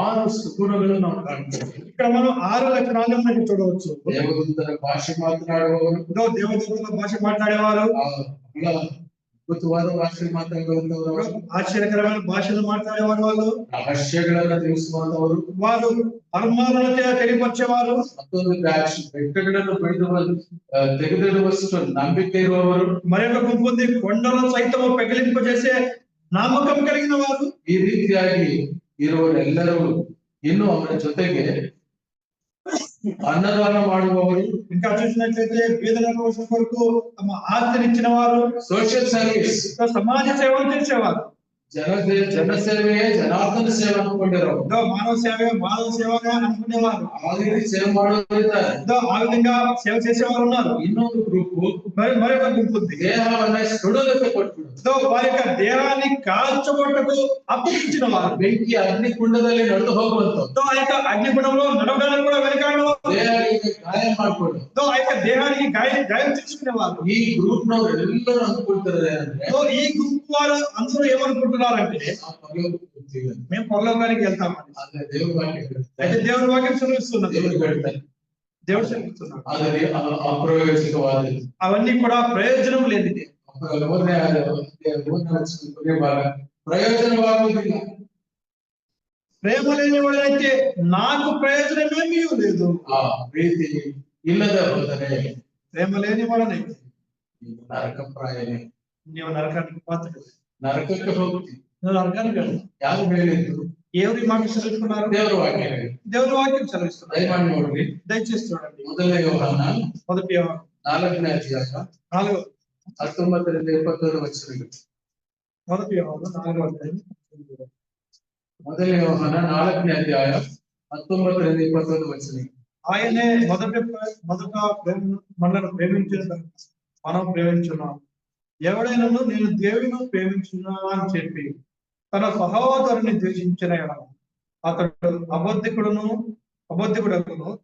6 ಗುಣಗಳು ನಾವು ಕಾಣ್ತೇವೆ. ఇక్కడ మనం 6 లక్షణాలను మనం చూడవచ్చు. దేవదూతల భాష మాట్లాడేవారు, దేవదూతల భాష మాట్లాడేవారు, అద్భుతವಾದ ಭಾಷೆ ಮಾತಾಡುವವರು, ఆశ్చర్యకరమైన భాషలు మాట్లాడేవారు, వాళ్ళు రహస్యಗಳನ್ನು ತಿಳಿಸುವಂತವರು, వారు మర్మాలను తెలియపరిచేవారు, ಮತ್ತೊಂದು ಬೆಟ್ಟಗಳನ್ನು ತೆಗೆದಿಡುವಷ್ಟು ನಂಬಿಕೆ ಇರುವವರು, మరొక గుంపు ఉంది కొండలను సైతం పెగిలింపజేసే నమ్మకం కలిగిన వారు. ಈ ರೀತಿಯಾಗಿ ಇರುವವರೆಲ್ಲರೂ ಇನ್ನು ಅವರ ಜೊತೆಗೆ అన్నదాన ಮಾಡುವವರು, ఇంకా చూసినట్లయితే పేదల కోసం కొరకు తమ ఆస్తినిచ్చిన వారు, సోషల్ సర్వీస్ సమాజ సేవలు చేసేవారు, ಜನಸೇವೆಯೇ ಜನಾರ್ದನ ಸೇವೆ ಅನ್ಕೊಂಡಿರೋರು, మానవ సేవ మానవ సేవగా అనుకునేవారు. ఆ ರೀತಿ సేవ ಮಾಡೋರಿದ್ದಾರೆ. ఆ విధంగా సేవ చేసేవారు ఉన్నారు. ಇನ್ನೊಂದು గ్రూప్ మరొక గుంపు ఉంది దేహాన్ని సుడులకు కొట్టుడు, వారి యొక్క దేహాన్ని కాల్చగొట్టకు అప్పగించిన వారు, ಬೆಂಕಿ ಅಗ್ನಿಕುಂಡದಲ್ಲಿ ನಡೆದು ಹೋಗುವಂತ ఆ యొక్క అగ్నిగుణంలో నడవడానికి కూడా వెనకాడు, ದೇಹಕ್ಕೆ ಗಾಯ ಮಾಡ್ಕೊಂಡು ఆ యొక్క దేహానికి గాయం చేసుకునేవారు. ఈ గ్రూప్ నವರು ಎಲ್ಲರೂ ಅನ್ಕೊಳ್ತಾರೆ ಅಂದ್ರೆ ఈ గ్రూప్ వారు అందరూ ఏమనుకుంటున్నారంటే మేము పరలోకానికి వెళ్తామని. అయితే దేవుని వాక్యం సెలవిస్తున్నది, దేవుడు సెలవిస్తున్నాడు అది అప్రయోజకవాది, అవన్నీ కూడా ప్రయోజనం లేనిది. ప్రయోజనవాగుదిಲ್ಲ. ప్రేమ లేని వాడైతే నాకు ప్రయోజనమేమీ లేదు. ఆ ప్రీతి ఇಲ್ಲದೆ ಹೋದರೆ, ప్రేమ లేని వాడనైతే ನರಕಪ್ರಾಯನೇ, నీవు నరకానికి పాత్రుడు. నరకಕ್ಕೆ ಹೋಗ್ತಿ. నువ్వు నరకానికి వెళ్ళు. ಯಾರು ಹೇಳಿದ್ರು? ఎవరి మాట సెలవిస్తున్నారు? ದೇವರ ವಾಕ್ಯ ಹೇಳಿ. దేవుని వాక్యం సెలవిస్తున్నారు. ದಯಮಾಡಿ ನೋಡ್ರಿ, దయచేసి చూడండి. ಮೊದಲನೇ ಯೋಹಾನ 1వ యోహాను 4ನೇ ಅಧ್ಯಾಯ 19-21 ವಚನಗಳು. 1వ యోహాను 4వ అధ్యాయం. ಮೊದಲನೇ ಯೋಹಾನ 4ನೇ ಅಧ್ಯಾಯ 19-21 వచనಗಳು. ఆయనే మొదట మనల్ని ప్రేమించిన మనం ప్రేమించున్నాం. ఎవడైనాను నేను దేవుని ప్రేమించున్నా అని చెప్పి తన సహోదరుని ద్వేషించిన అతడు అబద్ధికుడను,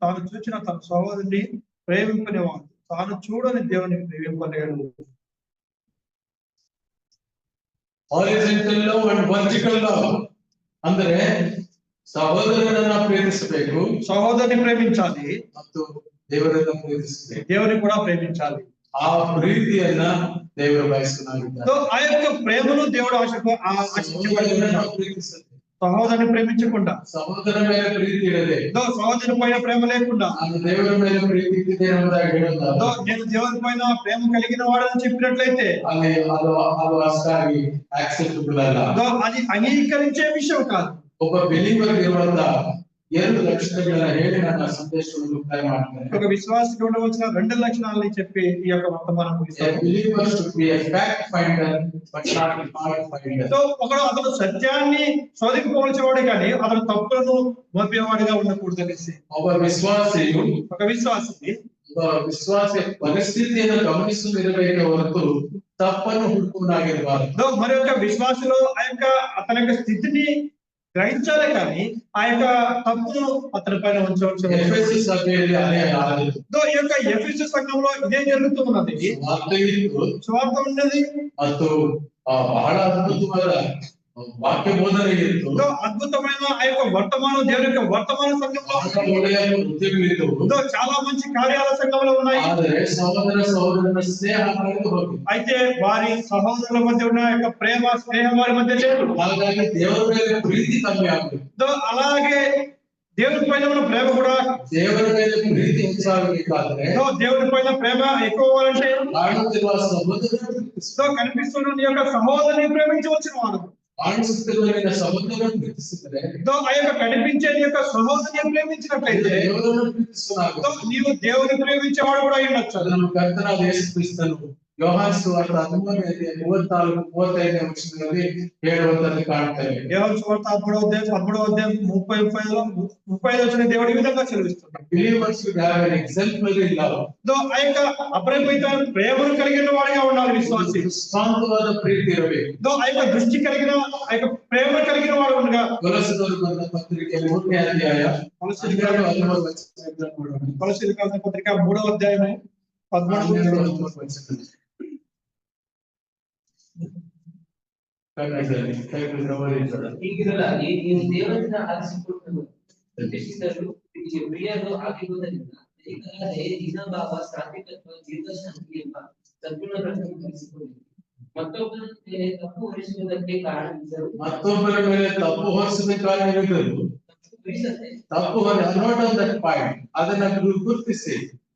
తాను చూచిన తన సహోదరుని ప్రేమింపనివాడు, తాను చూడని దేవుని ప్రేమింపలేడు. Horizontal love and vertical love ಅಂದ್ರೆ ಸಹೋದರನನ್ನ ಪ್ರೇಮಿಸಬೇಕು, సహోదరుని ప్రేమించాలి, ಮತ್ತು ದೇವರನ್ನ ಪ್ರೀತಿಸಬೇಕು. దేవుని కూడా ప్రేమించాలి. ಆ ಪ್ರೀತಿಯನ್ನ ದೇವರು ಬಯಸುತ್ತಾನೆ. ఆ యొక్క ప్రేమను దేవుడు ఆశించబడుతున్నాడు. ಪ್ರೀತಿಸಬೇಕು. సహోదరుని ప్రేమించకుండా, ಸಹೋದರ ಮೇಲೆ ಪ್ರೀತಿ ಇರದೆ, సహోదరు పైన ప్రేమ లేకుండా, ನಾನು ದೇವರ ಮೇಲೆ ಪ್ರೀತಿ ಇಟ್ಟಿದ್ದೇನೆ ಎಂಬುದಾಗಿ ಹೇಳುತ್ತಾರೆ. నేను దేవుని పైన ప్రేమ కలిగిన వాడని చెప్పినట్లయితే ಅಲ್ಲಿ ಅದು ಅಷ್ಟಾಗಿ ಆಕ್ಸೆಪ್ಟಬಲ್ ಅಲ್ಲ. అది అంగీకరించే విషయం కాదు. ಒಬ್ಬ ಬಿಲೀವರ್ ಇರುವಂತ 2 ಲಕ್ಷಣಗಳನ್ನ ಹೇಳಿ ನನ್ನ ಸಂದೇಶವನ್ನು ಮುಕ್ತಾಯ ಮಾಡ್ತೇನೆ. ఒక విశ్వాసికి ఉండవలసిన 2 లక్షణాలని చెప్పి ఈ యొక్క వర్తమానం ముగిస్తాను. Believer should be a fact finder but not a heart finder. అతను సత్యాన్ని శోధించవలసేవాడే కానీ అతను తప్పులను మోపేవాడిగా ఉండకూడదు అనేసి ಒಬ್ಬ ವಿಶ್ವಾಸಿಯು ವಿಶ್ವಾಸ ಪರಿಸ್ಥಿತಿಯನ್ನು ಗಮನಿಸುತ್ತಿರಬೇಕೆ ಹೊರತು ತಪ್ಪನ್ನು ಹುಡುಕುವನಾಗಿರಬಾರದು. మరి యొక్క విశ్వాసలో అతని యొక్క స్థితిని గ్రహించాలి కానీ ఆ యొక్క తప్పును అతని పైన ఉంచవలసి. ఎఫెసు సభ్యులు అనే ఆలోచన. ఈ యొక్క ఎఫెసు సంఘంలో ఇదే జరుగుతున్నది. స్వార్థం ఉన్నది ಮತ್ತು ಬಹಳ ಅದ್ಭುತವಾದ ವಾಕ್ಯ ಬೋಧನೆ ಇತ್ತು. అద్భుతమైన ఆ యొక్క వర్తమానం, దేవుని యొక్క వర్తమాన సంఘంలో వృత్తిಗಳಿತ್ತು. చాలా మంచి కార్యాల సంఘంలో ఉన్నాయి. ಆದರೆ సహోదరుల స్నేహ అయితే వారి సహోదరుల మధ్య ఉన్న యొక్క స్నేహం వారి మధ్య లేదు. ಹಾಗಾಗಿ ದೇವರ ಮೇಲೆ ಪ್ರೀತಿ ಕಮ್ಮಿ ಆಗುತ್ತೆ. అలాగే దేవుని పైన ఉన్న ప్రేమ కూడా, ದೇವರ ಮೇಲೆ ಪ್ರೀತಿ ಹೆಚ್ಚಾಗಬೇಕಾದ್ರೆ దేవుని పైన ప్రేమ ఎక్కువ అవ్వాలంటే ಕಾಣುತ್ತಿರುವ ಸಹೋದರರನ್ನು కనిపిస్తున్న నీ యొక్క సహోదరుని ప్రేమించవలసిన వాడు. ಕಾಣಿಸುತ್ತಿರುವ ಸಹೋದರರನ್ನು ಪ್ರೀತಿಸಿದರೆ ఆ యొక్క కనిపించే నీ యొక్క సహోదరుని ప్రేమించినట్లయితే ದೇವರನ್ನು ಪ್ರೀತಿಸುವಾಗ నీవు దేవుని ప్రేమించేవాడు కూడా అయి ఉండొచ్చు. ನಮ್ಮ ಕರ್ತನಾದ ಯೇಸು ಕ್ರಿಸ್ತನು ಯೋಹಾನ ಸುವಾರ್ತೆ 13:34-35 ವಚನಗಳಲ್ಲಿ ಹೇಳುವಂತದ್ದು ಕಾಣ್ತೇವೆ. యోహాను సువార్త 13వ అధ్యాయం 35 వచనం దేవుడు ఈ విధంగా సెలవిస్తున్నాడు. Believers should have an exemplary love. ఆ యొక్క అపరిమిత ప్రేమను కలిగిన వాడిగా ఉండాలి విశ్వాసి. శాంతವಾದ ప్రీతి ఇರಬೇಕು. ఆ యొక్క దృష్టి కలిగిన, ఆ యొక్క ప్రేమ కలిగిన వాడు ఉండగా. కొలస్సీయులకు రాసిన పత్రిక 3వ అధ్యాయం 13వ వచనం. కొలస్సీయులకు రాసిన పత్రిక 3వ అధ్యాయం 13వ వచనం. ಹೀಗಿರಲಾಗಿ ನೀವು ದೇವರನ್ನ ಆರಿಸಿಕೊಂಡು ಪ್ರತಿಷ್ಠಿತರು ಪ್ರಿಯರು ಆಗಿರುವುದರಿಂದ ದೀನಭಾವ, ಸಾತ್ವಿಕತ್ವ, ದೀರ್ಘಶಾಂತಿ ಎಂಬ ಸದ್ಗುಣ ಕಲಿಸಿಕೊಳ್ಳಿ. ಮತ್ತೊಬ್ಬರ ಮೇಲೆ ತಪ್ಪು ಹೊರಿಸುವುದಕ್ಕೆ ಕಾರಣವಿದ್ದರು. ಮತ್ತೊಬ್ಬರ ಮೇಲೆ ತಪ್ಪು ಹೊರಿಸದ ಕಾರಣವಿದ್ದರು. ತಪ್ಪು ಪಾಯಿಂಟ್ ಅದನ್ನ ಗುರುತಿಸಿ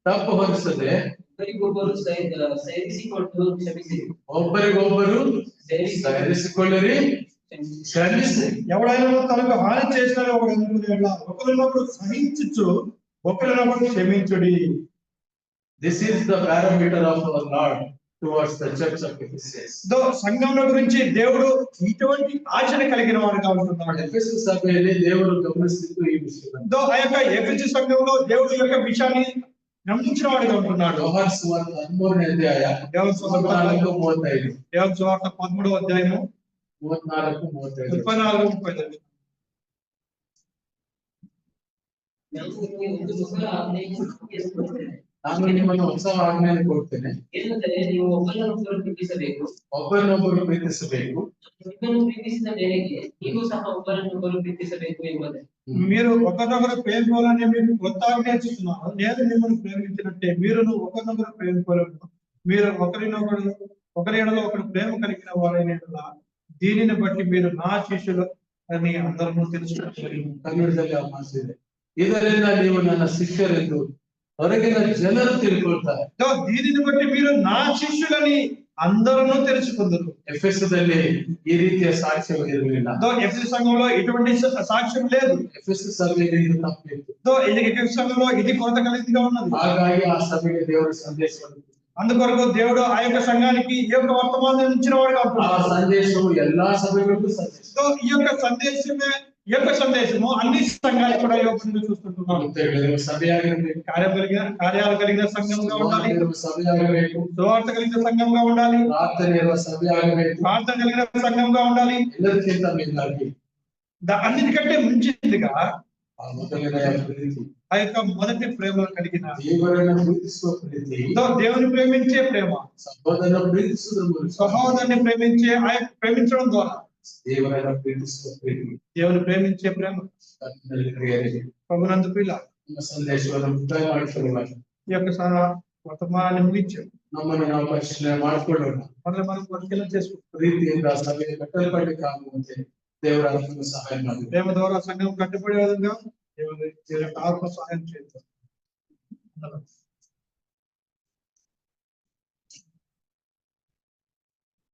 ತಪ್ಪು ಹೊರಿಸದೆ ಒಬ್ಬರಿಗೊಬ್ಬರು ಸೇರಿಸಿಕೊಂಡು ಕ್ಷಮಿಸಿರಿ. ಒಬ್ಬರಿಗೊಬ್ಬರು సరిసికొల్లిరి, క్షమించి. ఎవడైనా తనకు హాని చేసిన ఒకరినొకరు సహించు, ఒకరినొకరు క్షమించుడి. This is the parameter of our Lord towards the church of Ephesus. సంఘముల గురించి దేవుడు ఇటువంటి ఆశను కలిగిన వాడుగా ఉంటున్నాడు. ఎఫెసు సభలో దేవుడు గమనిస్తూ ఈ విషయం. ఆ యొక్క ఎఫెసు సంఘంలో దేవుడు యొక్క విషయాన్ని గమనించిన వాడిగా ఉంటున్నాడు. యోహాను సువార్త 13వ అధ్యాయం 34-35. యోహాను సువార్త 13వ అధ్యాయం 34-35. ನಾನು ನಿಮ್ಮನ್ನು ಹೊಸ ಆಜ್ಞೆಯನ್ನು ಕೊಡ್ತೇನೆ. ಏನಂದರೆ ನೀವು ಒಬ್ಬರನ್ನೊಬ್ಬರು ಪ್ರೀತಿಸಬೇಕು. ಒಬ್ಬರನ್ನೊಬ್ಬರು ಪ್ರೀತಿಸಬೇಕು. ನಿಮ್ಮನ್ನು ಪ್ರೀತಿಸಿದ ಮೇರೆಗೆ ನೀವು ಸಹ ಒಬ್ಬರನ್ನೊಬ್ಬರು ಪ್ರೀತಿಸಬೇಕು ಎಂಬುದೇ. మీరు ఒకరినొకరు ప్రేమించాలని మీకు కొత్త ఆజ్ఞ ఇస్తున్నాను. నేను మిమ్మల్ని ప్రేమించినట్టే మీరును ఒకరినొకరు ప్రేమించాలను. మీరు ఒకరి ఎడలో ఒకరు ప్రేమ కలిగిన వారైన దీనిని బట్టి మీరు నా శిష్యులు అని అందరూ తెలుసుకుంటారు. ಕನ್ನಡದಲ್ಲಿ ಆ ಮಾತಿದೆ. ಇದರಿಂದ ನೀವು ನನ್ನ ಶಿಷ್ಯರೆಂದು ಹೊರಗಿನ ಜನರು ತಿಳ್ಕೊಳ್ತಾರೆ. దీనిని బట్టి మీరు నా శిష్యులని అందరూ తెలుసుకుందరు. ఎఫెసದಲ್ಲಿ ఈ ರೀತಿಯ ಸಾಕ್ಷ್ಯ ಇರಲಿಲ್ಲ. ఎఫెసు సంఘంలో ఇటువంటి సాక్ష్యం లేదు. ఎఫెసు సభೆಯಲ್ಲಿ ಇದು ತಪ್ಪಿತ್ತು. ఎఫెసు సంఘంలో ఇది కొరత కలిగిగా ఉన్నది. ಹಾಗಾಗಿ ಆ సభೆಗೆ దేవರ సందేశವನ್ನು, అందుకొరకు దేవుడు ఆ యొక్క సంఘానికి ఈ యొక్క వర్తమానం ఇచ్చిన వాడుగా ఆ సందేశము ಎಲ್ಲಾ సభೆಗಳಿಗೂ సందేశం. ఈ యొక్క సందేశము అన్ని సంఘాలకు కూడా యోగంగా చూస్తుంటున్నాడు. సభయాగిరಬೇಕು, కార్యాలు కలిగిన సంఘంగా ఉండాలి, సభయాగిరಬೇಕು, సువార్త కలిగిన సంఘంగా ఉండాలి, ప్రార్థన సభయాగిరಬೇಕು, ప్రార్థన కలిగిన సంఘంగా ఉండాలి. ಎಲ್ಲದಕ್ಕಿಂತ ಮಿಗಿಲಾಗಿ అన్నిటికంటే మించిందిగా ಮೊದಲನೆಯ ಪ್ರೀತಿ, ఆ యొక్క మొదటి ప్రేమ కలిగిన ದೇವರನ್ನು ಪ್ರೀತಿಸುವ ಪ್ರೀತಿ, దేవుని ప్రేమించే ప్రేమ, సహోదరను ప్రీతిಸುವುದರ ಮೂಲಕ, సహోదరుని ప్రేమించే ఆ యొక్క ప్రేమించడం ద్వారా ದೇವರನ್ನು ಪ್ರೀತಿಸುವ ಪ್ರೀತಿ, దేవుని ప్రేమించే ప్రేమ. ప్రభునందు పిల్ల ನಮ್ಮ ಸಂದೇಶವನ್ನು ಮುಕ್ತಾಯ ಮಾಡಿಕೊಳ್ಳುವಾಗ ಈ యొక్క వర్తమానాన్ని ముగించాం. ನಮ್ಮನ್ನು ನಾವು ಪರಿಶೀಲನೆ ಮಾಡಿಕೊಳ್ಳೋಣ. మనల్ని మనం పరిశీలన చేసుకుంటాం. ಪ್ರೀತಿಯಿಂದ ಸಭೆ ಕಟ್ಟಲ್ಪಡಲಿಕ್ಕೆ ಆಗುವಂತೆ ದೇವರ ಆತ್ಮ ಸಹಾಯ ಮಾಡಿ. ప్రేమ ద్వారా సంఘం కట్టుబడే విధంగా దేవుని ఆత్మ సహాయం చేస్తాం.